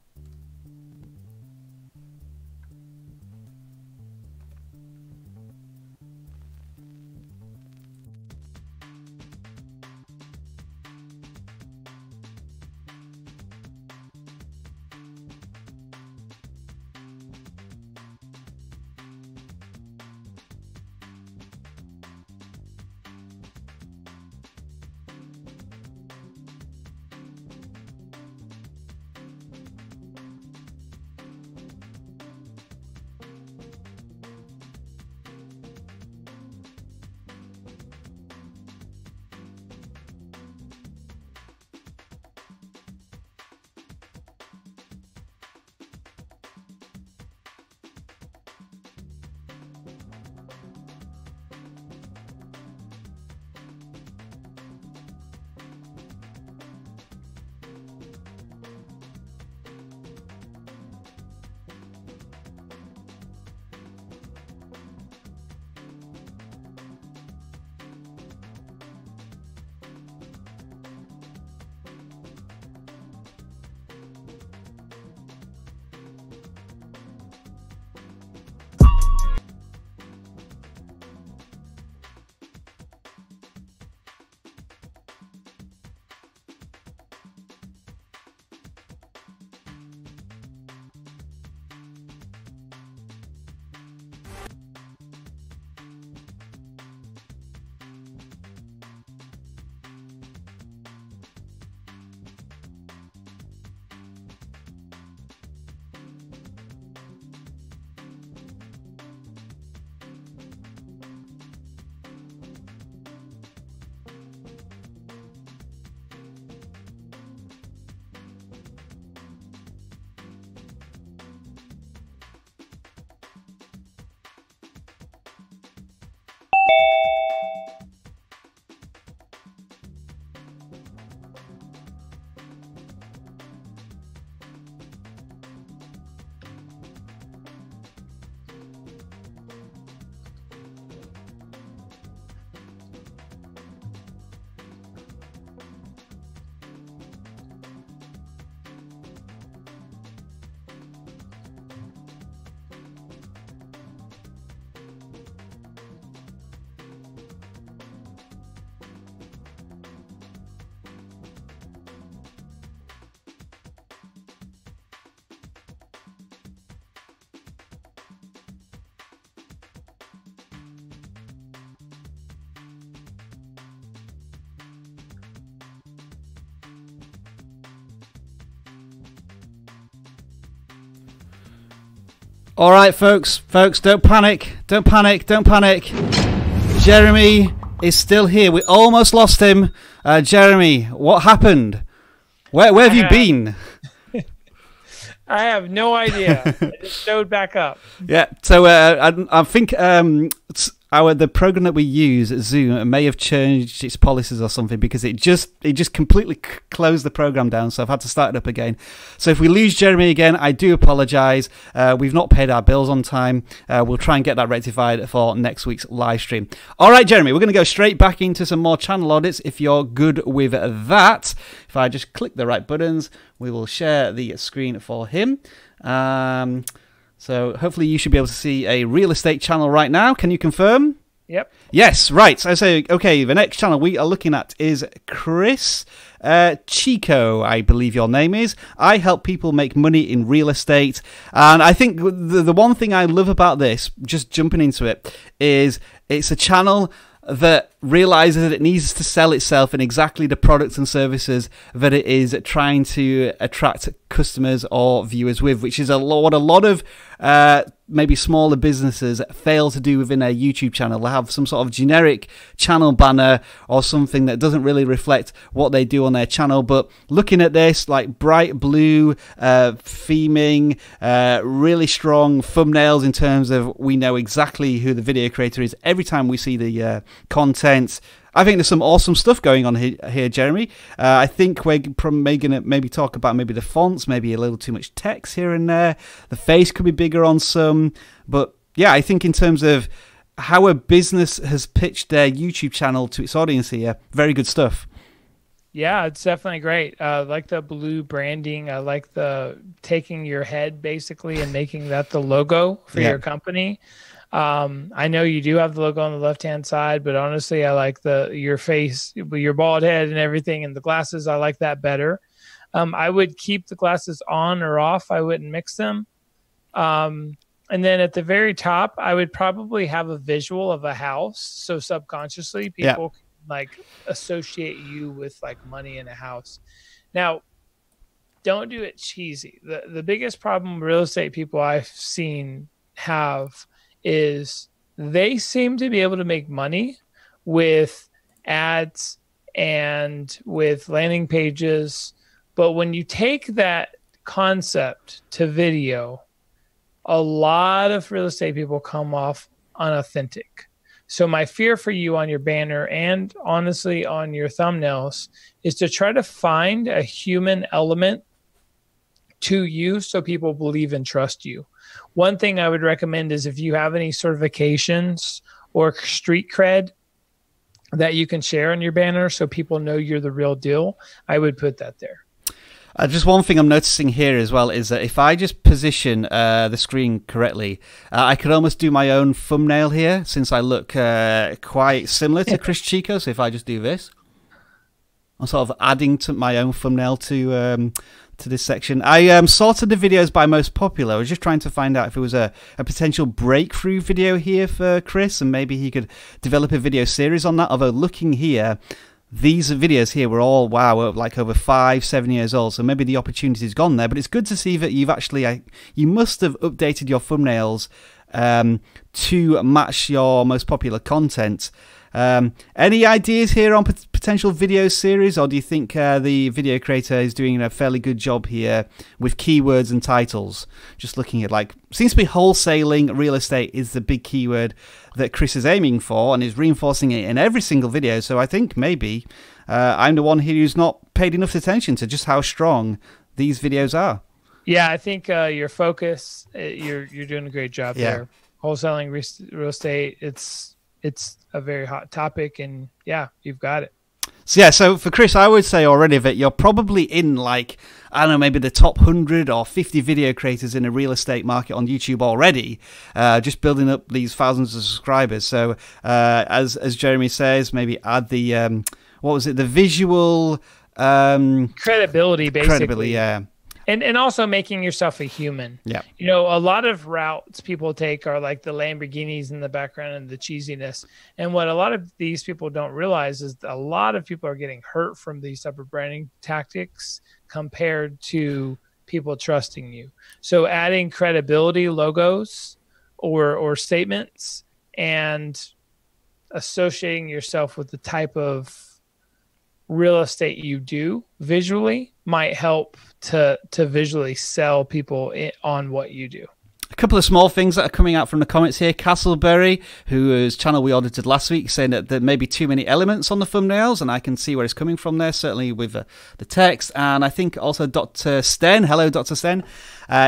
All right, folks, don't panic. Don't panic. Jeremy is still here. We almost lost him. Jeremy, what happened? Where have you been? I have no idea. It just showed back up. Yeah, so I think the program that we use, Zoom, may have changed its policies or something, because it just completely closed the program down, so I've had to start it up again. So if we lose Jeremy again, I do apologise. We've not paid our bills on time. We'll try and get that rectified for next week's live stream. All right, Jeremy, we're going to go straight back into some more channel audits, if you're good with that. If I just click the right buttons, we will share the screen for him. So hopefully you should be able to see a real estate channel right now. Can you confirm? Yep. Yes, right. So I say, okay, the next channel we are looking at is Cris. Chico, I believe your name is. I help people make money in real estate. And I think the one thing I love about this, just jumping into it, is it's a channel that realizes that it needs to sell itself in exactly the products and services that it is trying to attract customers or viewers with, which is what a lot of maybe smaller businesses fail to do within their YouTube channel. They have some sort of generic channel banner or something that doesn't really reflect what they do on their channel. But looking at this, like bright blue theming, really strong thumbnails in terms of we know exactly who the video creator is every time we see the content. I think there's some awesome stuff going on here, Jeremy. I think we're going to maybe talk about maybe the fonts, maybe a little too much text here and there. The face could be bigger on some. But yeah, I think in terms of how a business has pitched their YouTube channel to its audience here, very good stuff. Yeah, it's definitely great. I like the blue branding. I like the taking your head basically and making that the logo for your company. I know you do have the logo on the left-hand side, but honestly, I like your face, your bald head and everything, and the glasses. I like that better. I would keep the glasses on or off. I wouldn't mix them. And then at the very top, I would probably have a visual of a house. So subconsciously, people can, like, associate you with like money in a house. Now, don't do it cheesy. The biggest problem real estate people I've seen have is they seem to be able to make money with ads and with landing pages. But when you take that concept to video, a lot of real estate people come off unauthentic. So my fear for you on your banner and honestly on your thumbnails is to try to find a human element to you so people believe and trust you. One thing I would recommend is if you have any certifications or street cred that you can share on your banner so people know you're the real deal, I would put that there. Just one thing I'm noticing here as well is that if I just position the screen correctly, I could almost do my own thumbnail here, since I look quite similar to Cris Chico. So if I just do this, I'm sort of adding to my own thumbnail to this section. I sorted the videos by most popular. I was just trying to find out if it was a potential breakthrough video here for Cris, and maybe he could develop a video series on that. Although looking here, these videos here were all, wow, like over 5-7 years old, so maybe the opportunity's gone there. But it's good to see that you've actually, you must have updated your thumbnails to match your most popular content. Any ideas here on potential video series, or do you think the video creator is doing a fairly good job here with keywords and titles? Just looking at, like, seems to be wholesaling real estate is the big keyword that Cris is aiming for and is reinforcing it in every single video. So I think maybe I'm the one here who's not paid enough attention to just how strong these videos are. Yeah, I think your focus, you're doing a great job there. Wholesaling real estate, it's a very hot topic, and yeah, you've got it. So yeah, so for Cris, I would say already that you're probably in, like, I don't know, maybe the top 100 or 50 video creators in the real estate market on YouTube already, just building up these thousands of subscribers. So as Jeremy says, maybe add the what was it, the visual credibility, basically. Credibility, yeah. And also making yourself a human. Yeah. You know, a lot of routes people take are like the Lamborghinis in the background and the cheesiness. And what a lot of these people don't realize is a lot of people are getting hurt from these type of branding tactics compared to people trusting you. So adding credibility logos or statements and associating yourself with the type of real estate you do visually might help to visually sell people on what you do. A couple of small things that are coming out from the comments here. Castleberry, whose channel we audited last week, saying that there may be too many elements on the thumbnails, and I can see where it's coming from there, certainly with the text. And I think also Dr. Sten, hello Dr. Sten,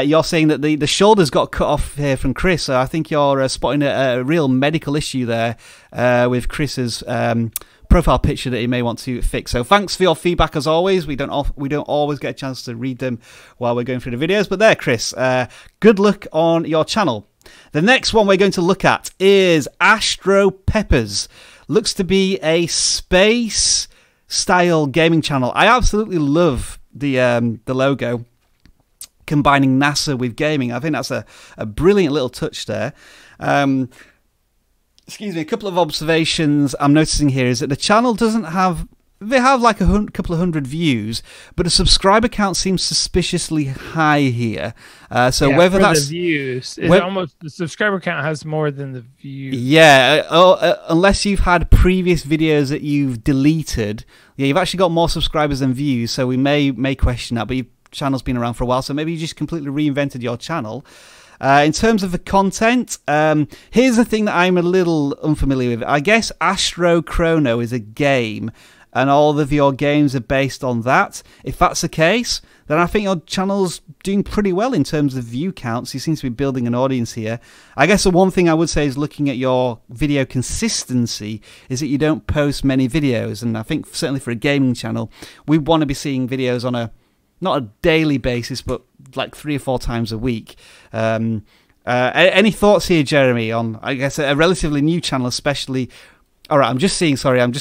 you're saying that the shoulders got cut off here from Cris, so I think you're spotting a real medical issue there with Chris's profile picture that you may want to fix. So thanks for your feedback as always. We don't always get a chance to read them while we're going through the videos, but there, Cris, good luck on your channel. The next one we're going to look at is AstroPeppers. Looks to be a space style gaming channel. I absolutely love the logo combining NASA with gaming. I think that's a brilliant little touch there. Excuse me, a couple of observations I'm noticing here is that the channel doesn't have, they have like a couple of hundred views, but the subscriber count seems suspiciously high here. So yeah, whether that's the views, almost the subscriber count has more than the views. Yeah, unless you've had previous videos that you've deleted, yeah, you've actually got more subscribers than views. So we may question that, but your channel's been around for a while, so maybe you just completely reinvented your channel. In terms of the content, here's the thing that I'm a little unfamiliar with. I guess Astro Chrono is a game, and all of your games are based on that. If that's the case, then I think your channel's doing pretty well in terms of view counts. You seem to be building an audience here. I guess the one thing I would say is looking at your video consistency is that you don't post many videos, and I think certainly for a gaming channel, we want to be seeing videos on not a daily basis, but like 3 or 4 times a week. Any thoughts here, Jeremy, on, I guess, a relatively new channel, especially... All right, I'm just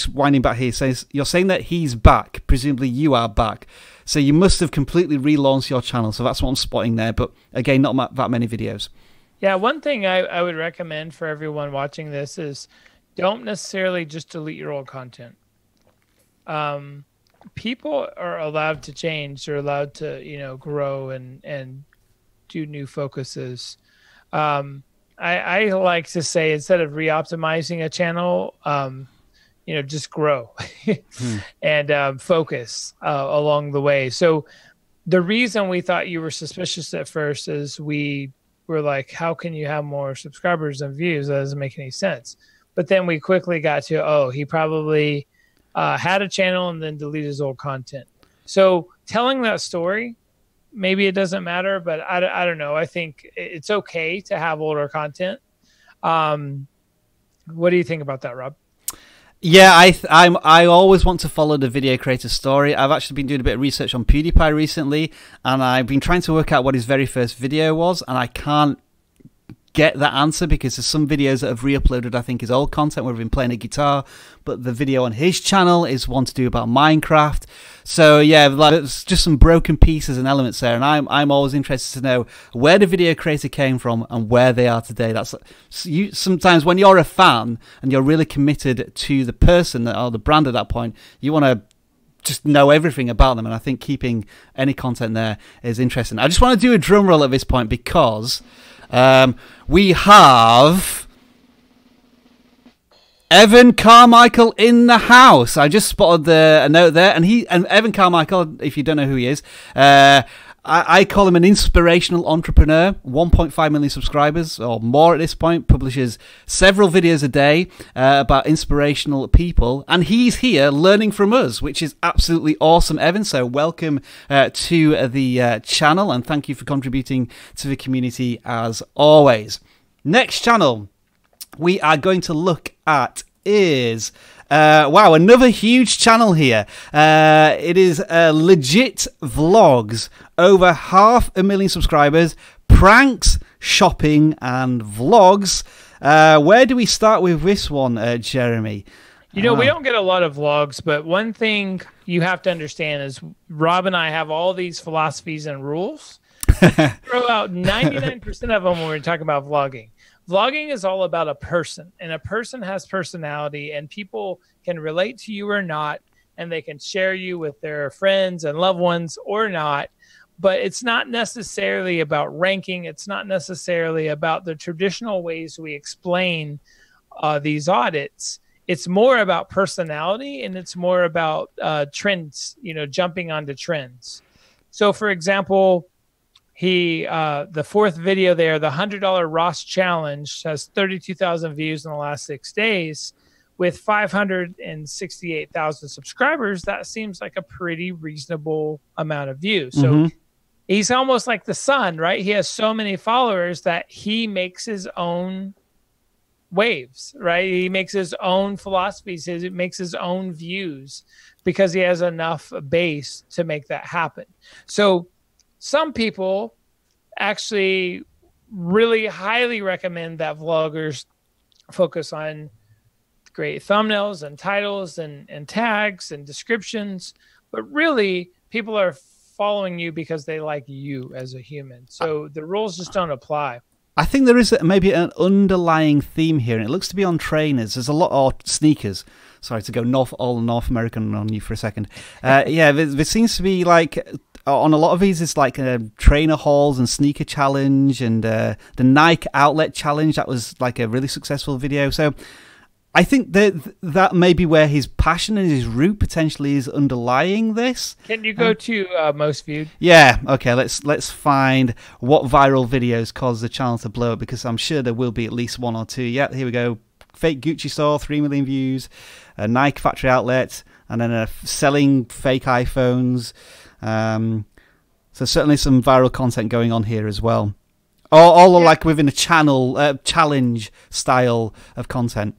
winding back here. So you're saying that he's back. Presumably you are back. So you must have completely relaunched your channel. So that's what I'm spotting there. But again, not that many videos. Yeah, one thing I would recommend for everyone watching this is don't necessarily just delete your old content. People are allowed to change. They're allowed to, grow and do new focuses. I like to say, instead of re-optimizing a channel, just grow and focus along the way. So the reason we thought you were suspicious at first is we were like, how can you have more subscribers and views? That doesn't make any sense. But then we quickly got to, oh, he probably had a channel and then deleted his old content. So telling that story, maybe it doesn't matter, but I don't know. I think it's okay to have older content. What do you think about that, Rob? Yeah, I always want to follow the video creator story. I've actually been doing a bit of research on PewDiePie recently, and I've been trying to work out what his very first video was, and I can't get that answer because there's some videos that have re-uploaded, I think, his old content where we've been playing a guitar, but the video on his channel is one to do about Minecraft. So yeah, like, there's just some broken pieces and elements there, and I'm always interested to know where the video creator came from and where they are today. That's sometimes when you're a fan and you're really committed to the person or the brand at that point, you want to just know everything about them, and I think keeping any content there is interesting. I just want to do a drum roll at this point because we have Evan Carmichael in the house. I just spotted a note there, and Evan Carmichael, if you don't know who he is, I call him an inspirational entrepreneur. 1.5 million subscribers or more at this point. Publishes several videos a day about inspirational people, and he's here learning from us, which is absolutely awesome, Evan. So welcome to the channel, and thank you for contributing to the community as always. Next channel we are going to look at is wow, another huge channel here. It is Legit Vlogs, over 500,000 subscribers, pranks, shopping, and vlogs. Where do we start with this one, Jeremy? We don't get a lot of vlogs, but one thing you have to understand is Rob and I have all these philosophies and rules. Throw out 99% of them when we're talking about vlogging. Vlogging is all about a person, and a person has personality, and people can relate to you or not, and they can share you with their friends and loved ones or not. But it's not necessarily about ranking. It's not necessarily about the traditional ways we explain these audits. it's more about personality, and it's more about trends, jumping onto trends. So for example, the fourth video there, the $100 Ross challenge, has 32,000 views in the last 6 days with 568,000 subscribers. That seems like a pretty reasonable amount of views. So he's almost like the sun, right? He has so many followers that he makes his own waves, right? He makes his own philosophies, he makes his own views because he has enough base to make that happen. So some people actually really highly recommend that vloggers focus on great thumbnails and titles and tags and descriptions, but really people are following you because they like you as a human. So the rules just don't apply. I think there is maybe an underlying theme here, and it looks to be on trainers. There's a lot of sneakers. Sorry to go all North American on you for a second. Yeah, there seems to be like on a lot of these, it's like trainer hauls and sneaker challenge, and the Nike outlet challenge. That was like a really successful video. So I think that may be where his passion and his root potentially is underlying this. Can you go to most viewed? Yeah, okay, let's find what viral videos caused the channel to blow up, because I'm sure there will be at least one or two. Yeah, here we go. Fake Gucci store, 3 million views. A Nike factory outlet, and then selling fake iPhones. So certainly some viral content going on here as well. All are like within a challenge style of content.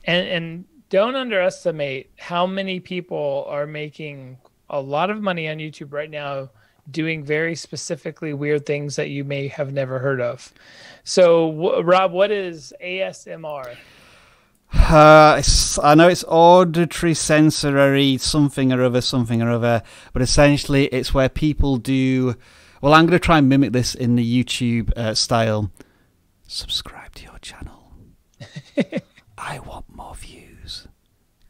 And don't underestimate how many people are making a lot of money on YouTube right now doing very specifically weird things that you may have never heard of. So, Rob, what is ASMR? I know it's auditory sensory something or other, but essentially it's where people do... Well, I'm going to try and mimic this in the YouTube style. Subscribe to your channel. I want more views.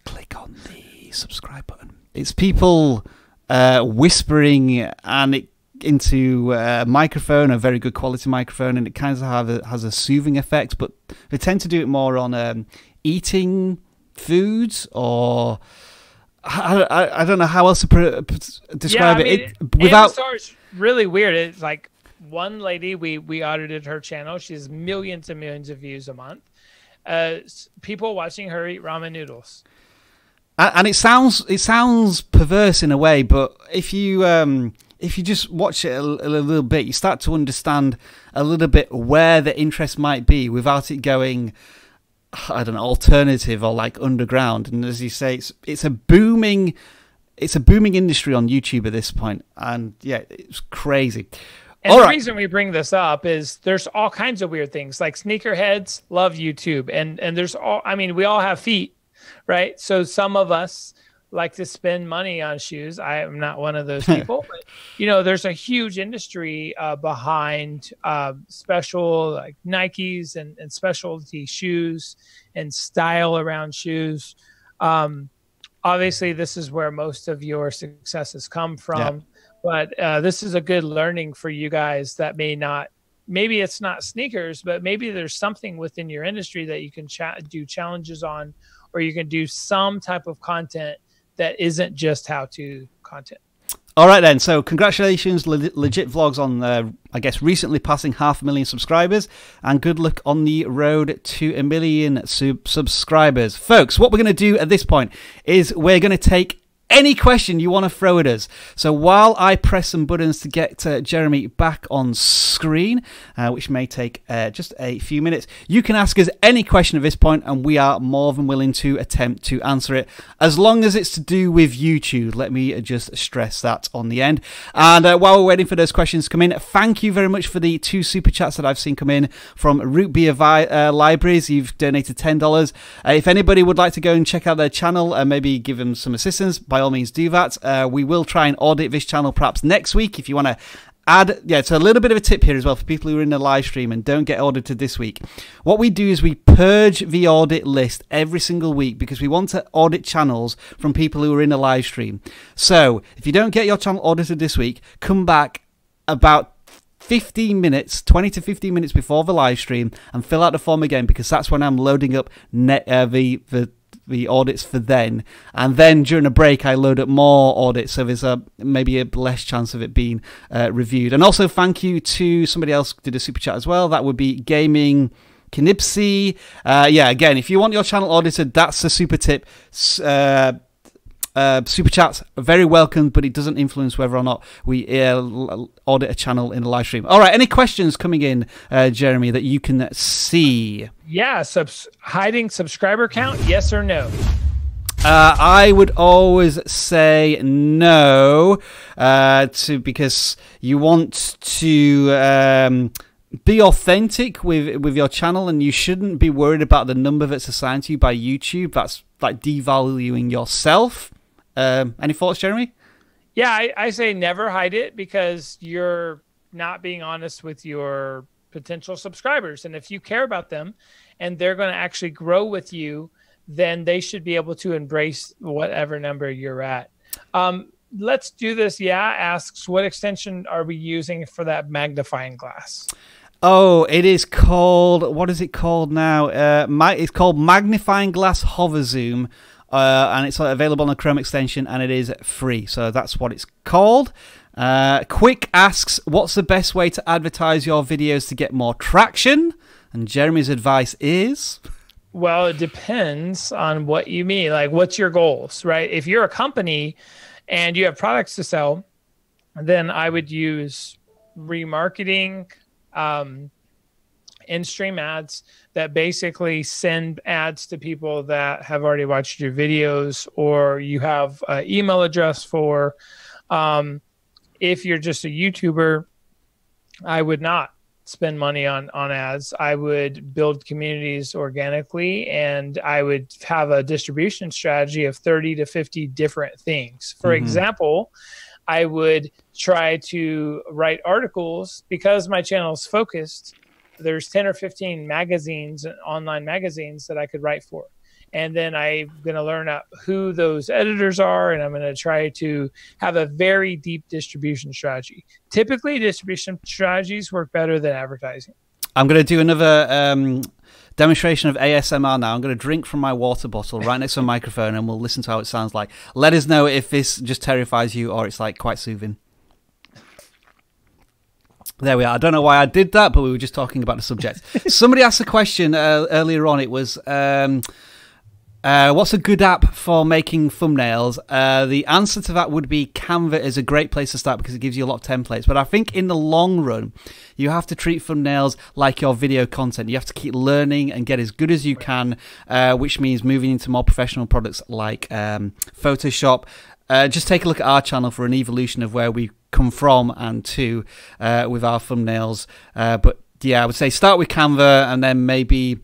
Click on the subscribe button. It's people whispering and into a microphone, a very good quality microphone, and it kind of has a soothing effect, but they tend to do it more on eating foods, or I don't know how else to describe it. Without... It's really weird. It's like one lady, we audited her channel. She has millions and millions of views a month. People watching her eat ramen noodles, and it sounds perverse in a way, but if you just watch it a little bit, you start to understand a little bit where the interest might be without it going, I don't know, alternative or like underground. And as you say, it's a booming industry on YouTube at this point, and yeah, it's crazy. And the reason we bring this up is there's all kinds of weird things. Like sneakerheads love YouTube, and there's we all have feet, right? So some of us like to spend money on shoes. I am not one of those people, but there's a huge industry behind special like Nikes and specialty shoes and style around shoes. Obviously, this is where most of your successes come from. Yeah. But this is a good learning for you guys that maybe it's not sneakers, but maybe there's something within your industry that you can do challenges on, or you can do some type of content that isn't just how-to content. All right, then. So congratulations, Legit Vlogs, on, I guess, recently passing 500,000 subscribers. And good luck on the road to 1 million subscribers. Folks, what we're going to do at this point is we're going to take any question you want to throw at us. So while I press some buttons to get Jeremy back on screen, which may take just a few minutes, you can ask us any question at this point, and we are more than willing to attempt to answer it, as long as it's to do with YouTube. Let me just stress that on the end. And while we're waiting for those questions to come in, thank you very much for the 2 super chats that I've seen come in from Root Beer Libraries. You've donated $10. If anybody would like to go and check out their channel and maybe give them some assistance, by all means do that. We will try and audit this channel perhaps next week if you want to add. Yeah, so a little bit of a tip here as well for people who are in the live stream and don't get audited this week. What we do is we purge the audit list every single week, because we want to audit channels from people who are in the live stream. So if you don't get your channel audited this week, come back about 15 minutes, 20 to 15 minutes before the live stream, and fill out the form again, because that's when I'm loading up the audits for then. And then during a break, I load up more audits, so there's maybe a less chance of it being reviewed. And also thank you to somebody else who did a super chat as well. That would be Gaming Knipsey. Yeah, again, if you want your channel audited, that's a super tip. Super chats are very welcome, but it doesn't influence whether or not we audit a channel in a live stream. All right, any questions coming in, Jeremy, that you can see? Yeah, hiding subscriber count, yes or no? I would always say no, because you want to be authentic with your channel, and you shouldn't be worried about the number that's assigned to you by YouTube. That's like devaluing yourself. Any thoughts, Jeremy? Yeah, I say never hide it, because you're not being honest with your potential subscribers. And if you care about them and they're going to actually grow with you, then they should be able to embrace whatever number you're at. Let's do this. Yeah, asks, what extension are we using for that magnifying glass? Oh, it is called, what is it called now? It's called Magnifying Glass Hover Zoom. And it's available on the Chrome extension, and it is free. So that's what it's called. Quick asks, what's the best way to advertise your videos to get more traction? And Jeremy's advice is? Well, it depends on what you mean. Like, what's your goals, right? If you're a company and you have products to sell, then I would use remarketing, in-stream ads that basically send ads to people that have already watched your videos, or you have an email address for. If you're just a YouTuber, I would not spend money on ads. I would build communities organically, and I would have a distribution strategy of 30 to 50 different things. For example, I would try to write articles, because my channel is focused. There's 10 or 15 magazines, online magazines that I could write for. And then I'm going to learn who those editors are, and I'm going to try to have a very deep distribution strategy. Typically, distribution strategies work better than advertising. I'm going to do another demonstration of ASMR now. I'm going to drink from my water bottle right next to a microphone, and we'll listen to how it sounds like. Let us know if this just terrifies you or it's like quite soothing. There we are. I don't know why I did that, but we were just talking about the subject. Somebody asked a question earlier on. It was, what's a good app for making thumbnails? The answer to that would be Canva is a great place to start, because it gives you a lot of templates. But I think in the long run, you have to treat thumbnails like your video content. You have to keep learning and get as good as you can, which means moving into more professional products like Photoshop. Just take a look at our channel for an evolution of where we come from and to with our thumbnails. But yeah, I would say start with Canva, and then maybe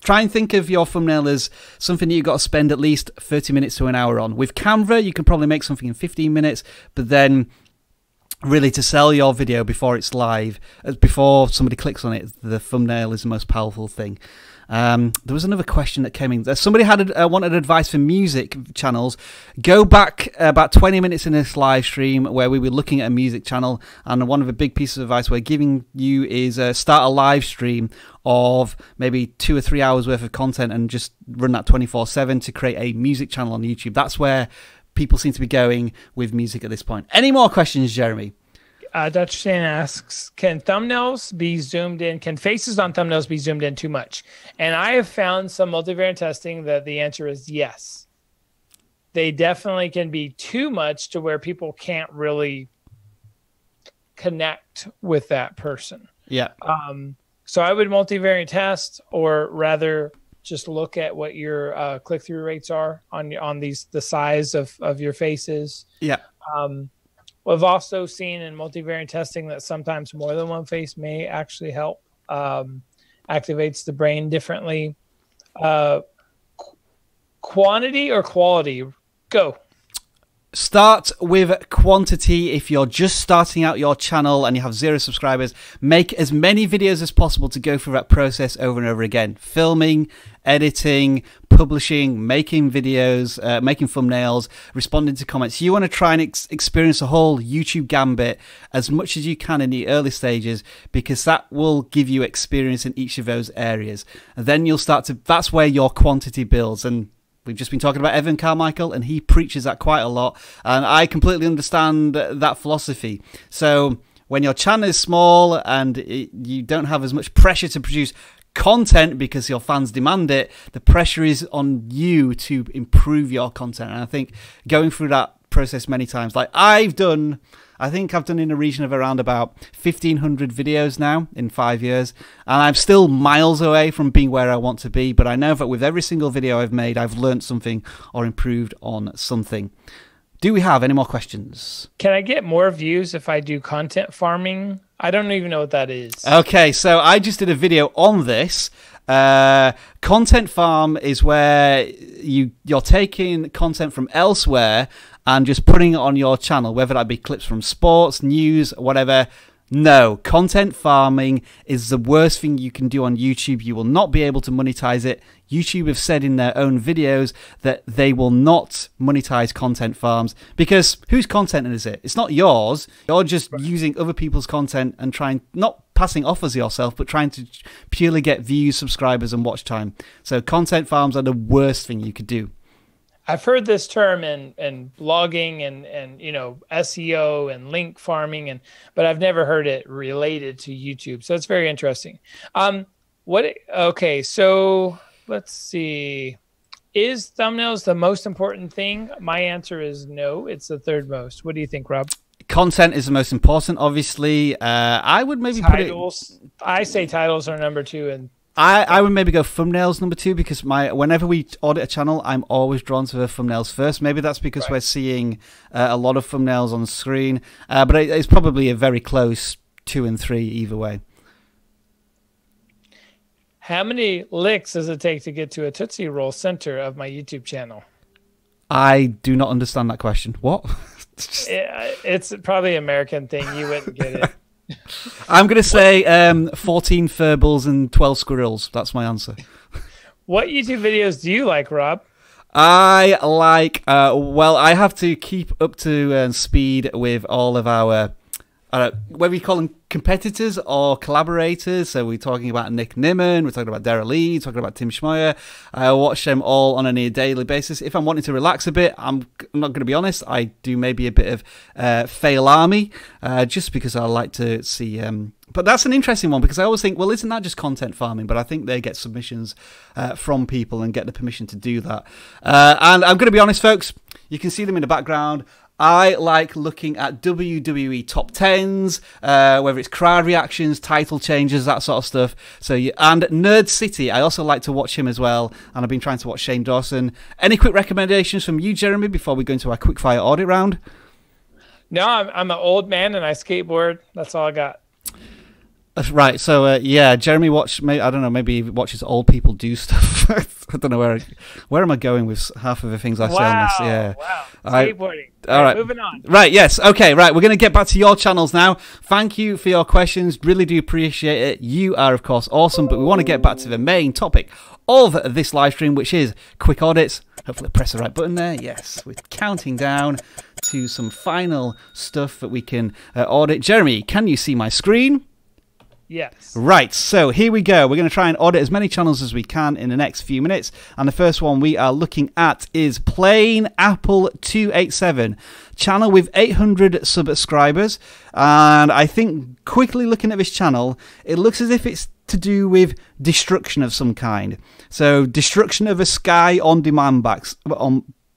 try and think of your thumbnail as something that you've got to spend at least 30 minutes to an hour on. With Canva, you can probably make something in 15 minutes, but then really to sell your video before it's live, before somebody clicks on it, the thumbnail is the most powerful thing. There was another question that came in. Somebody had wanted advice for music channels. Go back about 20 minutes in this live stream where we were looking at a music channel, and one of the big pieces of advice we're giving you is start a live stream of maybe 2 or 3 hours worth of content and just run that 24/7 to create a music channel on YouTube. That's where people seem to be going with music at this point. Any more questions, Jeremy? Dr. Stan asks, can thumbnails be zoomed in? Can faces on thumbnails be zoomed in too much? And I have found some multivariate testing that the answer is yes. They definitely can be too much to where people can't really connect with that person. Yeah. So I would multivariate test, or rather just look at what your click-through rates are on the size of your faces. Yeah. We've also seen in multivariate testing that sometimes more than one face may actually help. Activates the brain differently. Quantity or quality? Go. Start with quantity. If you're just starting out your channel and you have 0 subscribers, make as many videos as possible to go through that process over and over again. Filming, editing, publishing, making videos, making thumbnails, responding to comments. You want to try and experience the whole YouTube gambit as much as you can in the early stages, because that will give you experience in each of those areas. And then you'll start to, that's where your quantity builds. And we've just been talking about Evan Carmichael, and he preaches that quite a lot. And I completely understand that philosophy. So when your channel is small and you don't have as much pressure to produce content because your fans demand it, the pressure is on you to improve your content. And I think going through that process many times, like I think I've done in a region of around about 1,500 videos now in 5 years, and I'm still miles away from being where I want to be, but I know that with every single video I've made, I've learned something or improved on something. Do we have any more questions? Can I get more views if I do content farming? I don't even know what that is. Okay, so I just did a video on this. Content farm is where you're taking content from elsewhere and just putting it on your channel, whether that be clips from sports, news, whatever. No, content farming is the worst thing you can do on YouTube. You will not be able to monetize it. YouTube have said in their own videos that they will not monetize content farms, because whose content is it? It's not yours. You're just using other people's content and trying, not passing offers yourself, but trying to purely get views, subscribers, and watch time. So content farms are the worst thing you could do. I've heard this term in blogging and you know, SEO and link farming, but I've never heard it related to YouTube. So it's very interesting. Okay, so let's see. Is thumbnails the most important thing? My answer is no. It's the third most. What do you think, Rob? Content is the most important, obviously. I would maybe titles. Put it... I say titles are number 2, and I would maybe go thumbnails number 2, because whenever we audit a channel, I'm always drawn to the thumbnails first. Maybe that's because we're seeing a lot of thumbnails on the screen, but it's probably a very close 2 and 3 either way. How many licks does it take to get to a Tootsie Roll center of my YouTube channel? I do not understand that question. What? It's probably an American thing. You wouldn't get it. I'm going to say 14 furbals and 12 squirrels. That's my answer. What YouTube videos do you like, Rob? I like, well, I have to keep up to speed with all of our, whether you call them competitors or collaborators. So we're talking about Nick Nimmin, we're talking about Daryl Lee, talking about Tim Schmoyer. I watch them all on a near daily basis. If I'm wanting to relax a bit, I'm not going to be honest, I do maybe a bit of fail army, just because I like to see... but that's an interesting one, because I always think, well, isn't that just content farming? But I think they get submissions from people and get the permission to do that. And I'm going to be honest, folks, you can see them in the background. I like looking at WWE top 10s, whether it's crowd reactions, title changes, that sort of stuff. So, and Nerd City, I also like to watch him as well. And I've been trying to watch Shane Dawson. Any quick recommendations from you, Jeremy, before we go into our quickfire audit round? No, I'm an old man and I skateboard. That's all I got. Right, so yeah, Jeremy I don't know, maybe he watches old people do stuff. I don't know where am I going with half of the things I say on this. Yeah. Wow, skateboarding. All right, moving on. Right, yes, okay, right, we're going to get back to your channels now. Thank you for your questions, really do appreciate it. You are, of course, awesome, but we want to get back to the main topic of this live stream, which is quick audits. Hopefully press the right button there. Yes, we're counting down to some final stuff that we can audit. Jeremy, can you see my screen? Yes. Right, so here we go. We're going to try and audit as many channels as we can in the next few minutes. And the first one we are looking at is Plain Apple 287, channel with 800 subscribers. And I think quickly looking at this channel, it looks as if it's to do with destruction of some kind. So destruction of a Sky on-demand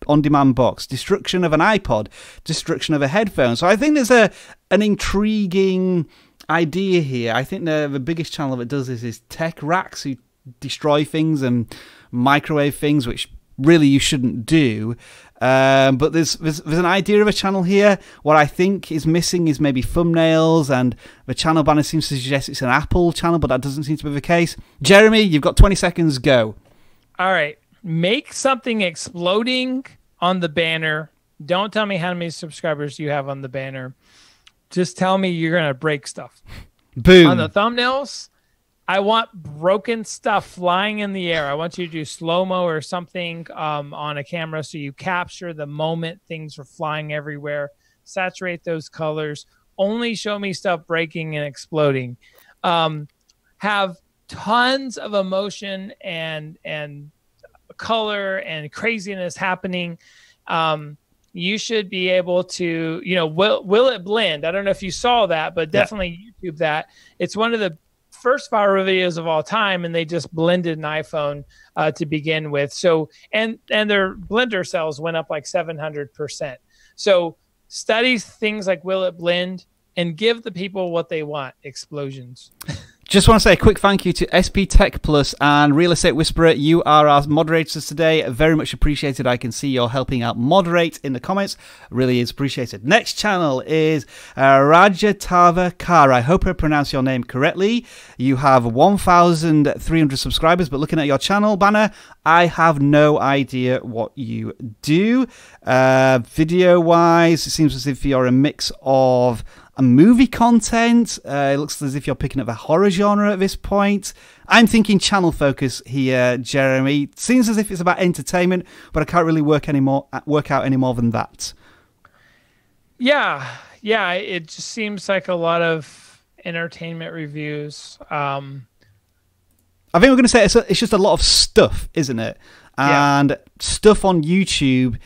on-demand box, destruction of an iPod, destruction of a headphone. So I think there's an intriguing idea here. I think the biggest channel that does this is Tech Racks, who destroy things and microwave things, which really you shouldn't do. But there's an idea of a channel here. What I think is missing is maybe thumbnails, and the channel banner seems to suggest it's an Apple channel, but that doesn't seem to be the case. Jeremy, you've got 20 seconds, go. All right. Make something exploding on the banner. Don't tell me how many subscribers you have on the banner. Just tell me you're going to break stuff. Boom. On the thumbnails, I want broken stuff flying in the air. I want you to do slow-mo or something on a camera so you capture the moment things are flying everywhere. Saturate those colors. Only show me stuff breaking and exploding. Have tons of emotion and color and craziness happening. You should be able to, will it blend? I don't know if you saw that, but definitely YouTube that. It's one of the first viral videos of all time, and they just blended an iPhone to begin with. So, and their blender cells went up like 700%. So study things like will it blend and give the people what they want, explosions. Just want to say a quick thank you to SP Tech Plus and Real Estate Whisperer. You are our moderators today. Very much appreciated. I can see you're helping out moderate in the comments. Really is appreciated. Next channel is Rajatava Kar. I hope I pronounced your name correctly. You have 1,300 subscribers, but looking at your channel banner, I have no idea what you do. Video-wise, it seems as if you're a mix of a movie content. It looks as if you're picking up a horror genre at this point. I'm thinking channel focus here, Jeremy. It seems as if it's about entertainment, but I can't really work out any more than that. Yeah, it just seems like a lot of entertainment reviews. I think we're going to say it's just a lot of stuff, isn't it? And stuff on YouTube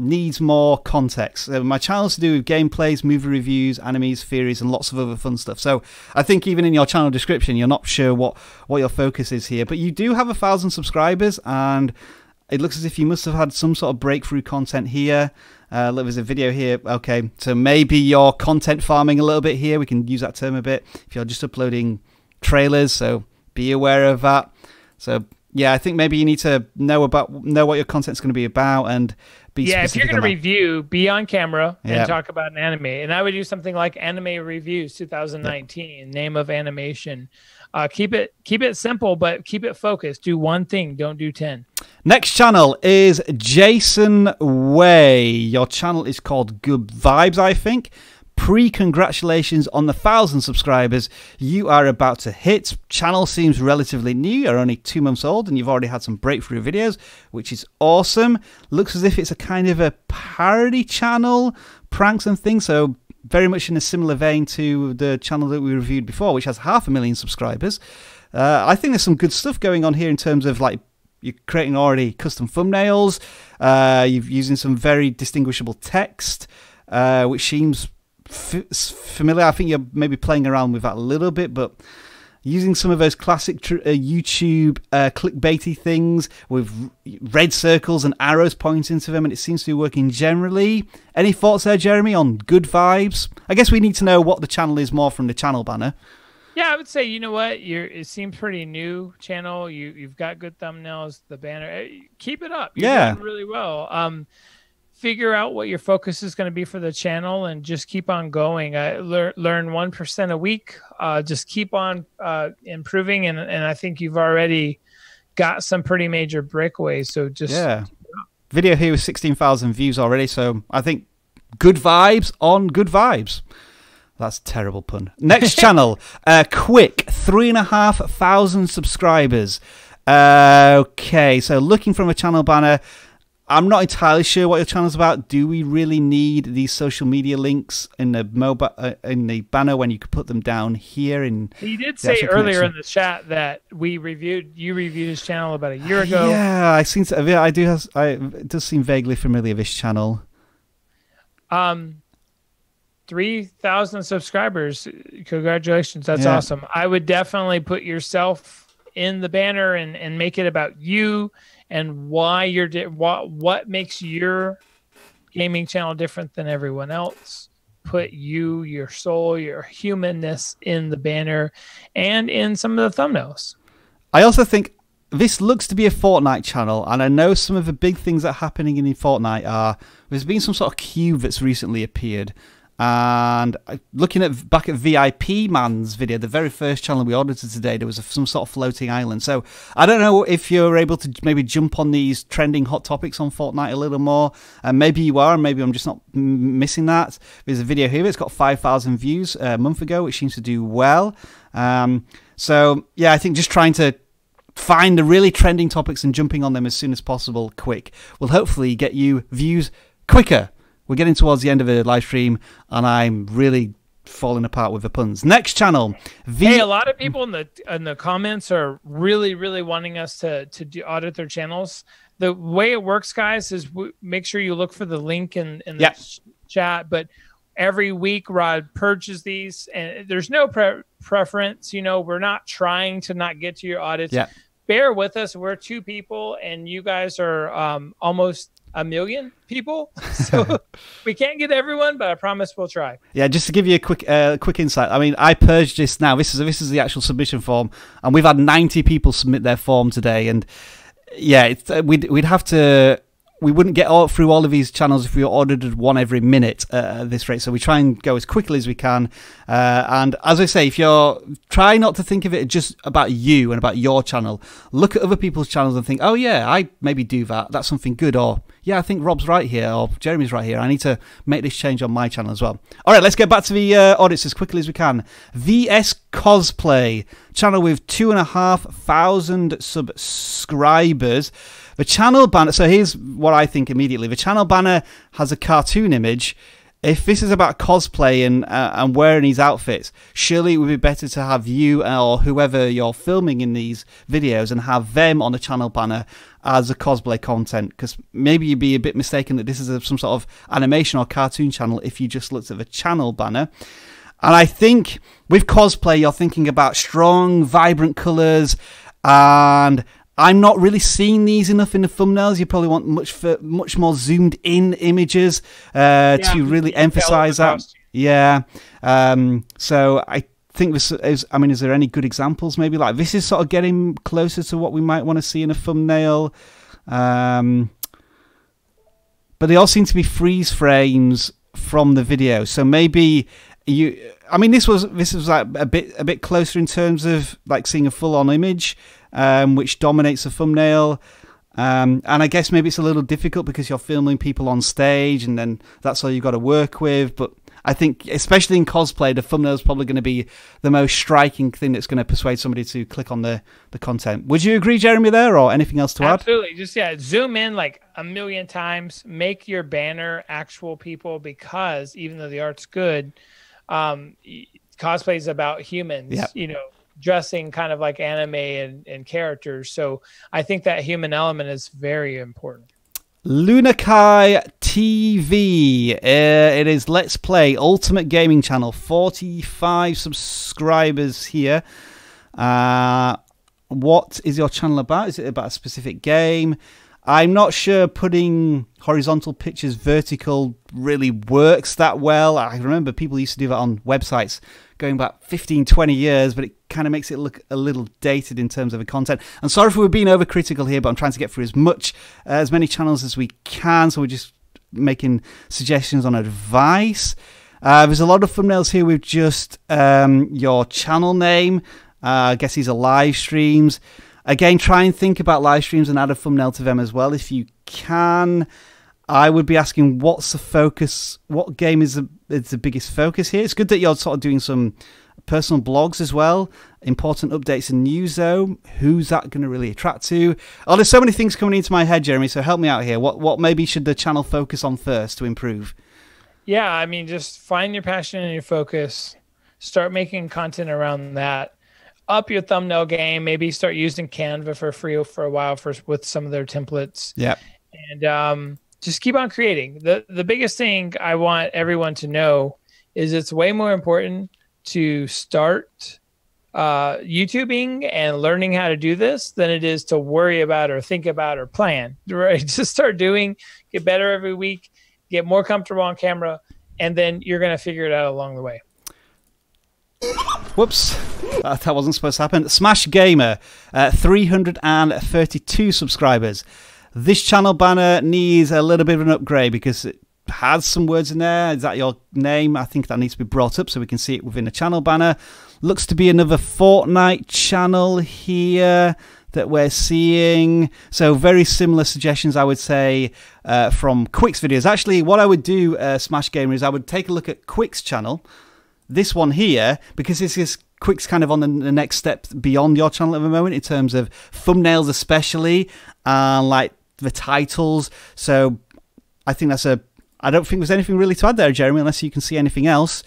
needs more context. My channel's to do with gameplays, movie reviews, animes, theories, and lots of other fun stuff. So I think even in your channel description, you're not sure what your focus is here. But you do have 1,000 subscribers, and it looks as if you must have had some sort of breakthrough content here. Look, there's a video here. Okay, so maybe you're content farming a little bit here. We can use that term a bit if you're just uploading trailers. So be aware of that. So yeah, I think maybe you need to know what your content's going to be about and be specific. If you're going to review, be on camera and talk about an anime. And I would do something like Anime Reviews 2019, name of animation. Keep it simple, but keep it focused. Do one thing, don't do 10. Next channel is Jason Way. Your channel is called Good Vibes, I think. Pre-congratulations on the 1,000 subscribers you are about to hit. Channel seems relatively new. You're only 2 months old and you've already had some breakthrough videos, which is awesome. Looks as if it's a kind of a parody channel, pranks and things, so very much in a similar vein to the channel that we reviewed before, which has 500,000 subscribers. I think there's some good stuff going on here in terms of like you're creating already custom thumbnails. You're using some very distinguishable text, which seems familiar. I think you're maybe playing around with that a little bit, but using some of those classic YouTube clickbaity things with red circles and arrows pointing to them, and it seems to be working generally. Any thoughts there, Jeremy, on Good Vibes? I guess we need to know what the channel is more from the channel banner. Yeah, I would say, you know what, it seems pretty new channel. You've got good thumbnails, the banner. Keep it up. You're doing really well. Figure out what your focus is going to be for the channel and just keep on going. Learn 1% a week. Just keep on improving, and I think you've already got some pretty major breakaways. So just video here with 16,000 views already. So I think good vibes on good vibes. That's a terrible pun. Next channel, quick 3,500 subscribers. Okay, so looking from a channel banner. I'm not entirely sure what your channel's about. Do we really need these social media links in the banner when you could put them down here? You did say earlier in the chat that you reviewed his channel about a year ago. Yeah, it does seem vaguely familiar, this channel. 3,000 subscribers. Congratulations. That's awesome. I would definitely put yourself in the banner and make it about you and why what makes your gaming channel different than everyone else. Put you, your soul, your humanness in the banner and in some of the thumbnails. I also think this looks to be a Fortnite channel, and I know some of the big things that are happening in Fortnite are there's been some sort of cube that's recently appeared. And looking back at VIP Man's video, the very first channel we audited today, there was some sort of floating island. So I don't know if you're able to maybe jump on these trending hot topics on Fortnite a little more. And maybe you are, and maybe I'm just not missing that. There's a video here. It's got 5,000 views a month ago, which seems to do well. So, yeah, I think just trying to find the really trending topics and jumping on them as soon as possible, quick, will hopefully get you views quicker. We're getting towards the end of the live stream, and I'm really falling apart with the puns. Next channel. Hey, a lot of people in the comments are really, really wanting us to audit their channels. The way it works, guys, is make sure you look for the link in the chat. But every week, Rod purges these, and there's no preference. You know, we're not trying to not get to your audits. Yeah. Bear with us. We're 2 people, and you guys are almost 1 million people. So we can't get everyone, but I promise we'll try. Yeah, just to give you a quick insight. I mean, I purged this now. This is the actual submission form, and we've had 90 people submit their form today. And yeah, we'd have to. We wouldn't get through all of these channels if we audited one every minute at this rate. So we try and go as quickly as we can. And as I say, if you're try not to think of it just about you and about your channel. Look at other people's channels and think, oh yeah, I maybe do that. That's something good. Or yeah, I think Rob's right here, or Jeremy's right here. I need to make this change on my channel as well. All right, let's get back to the audits as quickly as we can. VS Cosplay, channel with 2,500 subscribers. The channel banner, so here's what I think immediately. The channel banner has a cartoon image. If this is about cosplay and wearing these outfits, surely it would be better to have you or whoever you're filming in these videos and have them on the channel banner as a cosplay content, because maybe you'd be a bit mistaken that this is some sort of animation or cartoon channel if you just looked at the channel banner. And I think with cosplay, you're thinking about strong, vibrant colours, and I'm not really seeing these enough in the thumbnails. You probably want much more zoomed in images to really emphasize that. Yeah. So I think this is, I mean, is there any good examples? Maybe like this is sort of getting closer to what we might want to see in a thumbnail. But they all seem to be freeze frames from the video. So maybe I mean, this was like a bit closer in terms of like seeing a full on image. Which dominates the thumbnail, and I guess maybe it's a little difficult because you're filming people on stage and then that's all you've got to work with. But I think especially in cosplay, the thumbnail is probably going to be the most striking thing that's going to persuade somebody to click on the content. Would you agree, Jeremy, there, or anything else to add? Absolutely. Just zoom in like 1,000,000 times, make your banner actual people, because even though the art's good, cosplay is about humans. Yep. You know, dressing kind of like anime and characters. So I think that human element is very important. Lunakai TV. It is Let's Play Ultimate Gaming Channel. 45 subscribers here. What is your channel about? Is it about a specific game? I'm not sure putting horizontal pictures vertical really works that well. I remember people used to do that on websites going back 15, 20 years, but it kind of makes it look a little dated in terms of the content. And sorry if we're being overcritical here, but I'm trying to get through as many channels as we can, so we're just making suggestions on advice. There's a lot of thumbnails here with just your channel name. I guess these are live streams. Again, try and think about live streams and add a thumbnail to them as well if you can. I would be asking, what's the focus? What game is the biggest focus here? It's good that you're sort of doing some personal blogs as well. Important updates and news, though. Who's that going to really attract to? Oh, there's so many things coming into my head, Jeremy, so help me out here. What maybe should the channel focus on first to improve? Yeah, I mean, just find your passion and your focus. Start making content around that. Up your thumbnail game. Maybe start using Canva for free for a while with some of their templates. Yeah. And just keep on creating. The biggest thing I want everyone to know is it's way more important to start YouTubing and learning how to do this than it is to worry about or think about or plan. Right? Just start doing, get better every week, get more comfortable on camera, and then you're going to figure it out along the way. Whoops, that wasn't supposed to happen. Smash Gamer, 332 subscribers. This channel banner needs a little bit of an upgrade because it has some words in there. Is that your name? I think that needs to be brought up so we can see it within the channel banner. Looks to be another Fortnite channel here that we're seeing. So very similar suggestions, I would say, from Quick's videos. Actually, what I would do, Smash Gamer, is I would take a look at Quick's channel, this one here, because this is Quick's kind of on the next step beyond your channel at the moment in terms of thumbnails, especially, and like the titles. So I think I don't think there's anything really to add there, Jeremy, unless you can see anything else.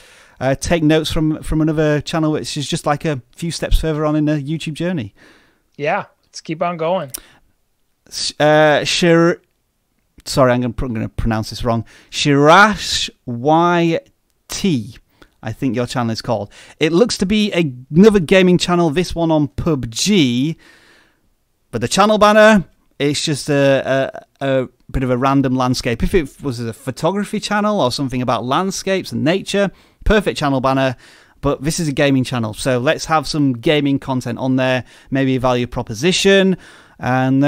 Take notes from another channel which is just like a few steps further on in the YouTube journey. Yeah, let's keep on going. Sorry, I'm going to pronounce this wrong. Shirash YT, I think your channel is called. It looks to be another gaming channel, this one on PUBG. But the channel banner, it's just a bit of a random landscape. If it was a photography channel or something about landscapes and nature, perfect channel banner. But this is a gaming channel, so let's have some gaming content on there. Maybe a value proposition and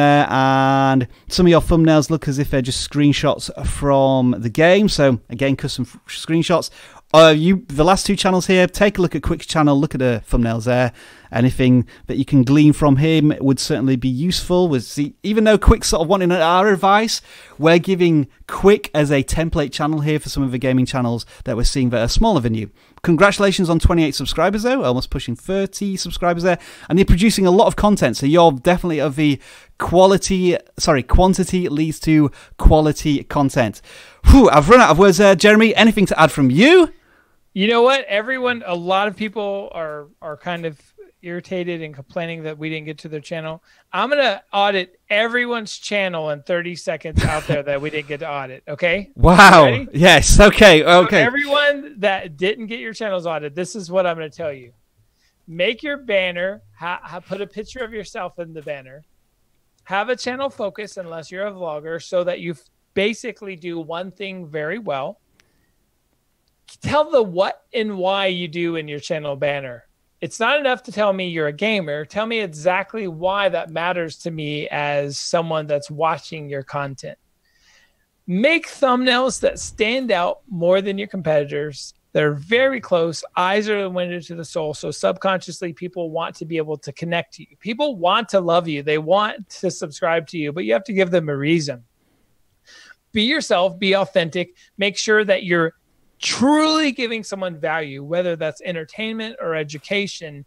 some of your thumbnails look as if they're just screenshots from the game. So again, custom screenshots. The last two channels here, take a look at Quick's channel, look at the thumbnails there. Anything that you can glean from him would certainly be useful. Even though Quick's sort of wanting our advice, we're giving Quick as a template channel here for some of the gaming channels that we're seeing that are smaller than you. Congratulations on 28 subscribers though, almost pushing 30 subscribers there. And you're producing a lot of content, so you're definitely of the quantity leads to quality content. Whew, I've run out of words there. Jeremy, anything to add from you? You know what? A lot of people are kind of irritated and complaining that we didn't get to their channel. I'm going to audit everyone's channel in 30 seconds out there that we didn't get to audit, okay? Wow. Ready? Yes, okay. So everyone that didn't get your channels audited, this is what I'm going to tell you. Make your banner, put a picture of yourself in the banner. Have a channel focus unless you're a vlogger so that you basically do one thing very well. Tell the what and why you do in your channel banner. It's not enough to tell me you're a gamer. Tell me exactly why that matters to me as someone that's watching your content. Make thumbnails that stand out more than your competitors. They're very close. Eyes are the window to the soul. So subconsciously, people want to be able to connect to you. People want to love you. They want to subscribe to you, but you have to give them a reason. Be yourself. Be authentic. Make sure that you're truly giving someone value, whether that's entertainment or education.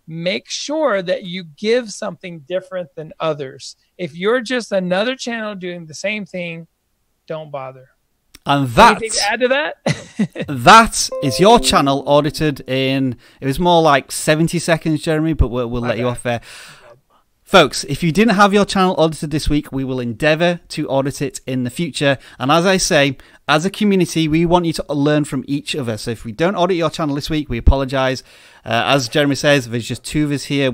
Make sure that you give something different than others. If you're just another channel doing the same thing, don't bother. And that, anything to add to that? That is your channel audited in, it was more like 70 seconds, Jeremy, but we'll let you off there. Folks, if you didn't have your channel audited this week, we will endeavour to audit it in the future. And as I say, as a community, we want you to learn from each other. So if we don't audit your channel this week, we apologise. As Jeremy says, there's just two of us here.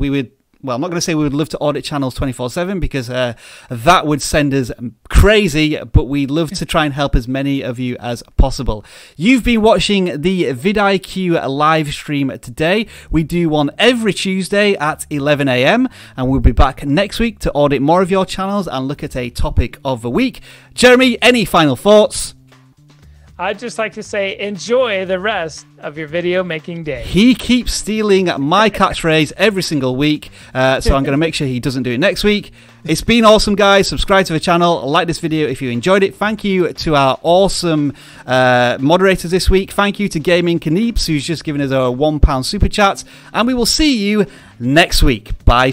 Well, I'm not going to say we would love to audit channels 24/7 because that would send us crazy, but we love to try and help as many of you as possible. You've been watching the vidIQ live stream today. We do one every Tuesday at 11 AM, and we'll be back next week to audit more of your channels and look at a topic of the week. Jeremy, any final thoughts? I'd just like to say, enjoy the rest of your video making day. He keeps stealing my catchphrase every single week, so I'm going to make sure he doesn't do it next week. It's been awesome, guys. Subscribe to the channel. Like this video if you enjoyed it. Thank you to our awesome moderators this week. Thank you to Gaming Kneeps, who's just given us a £1 super chat. And we will see you next week. Bye.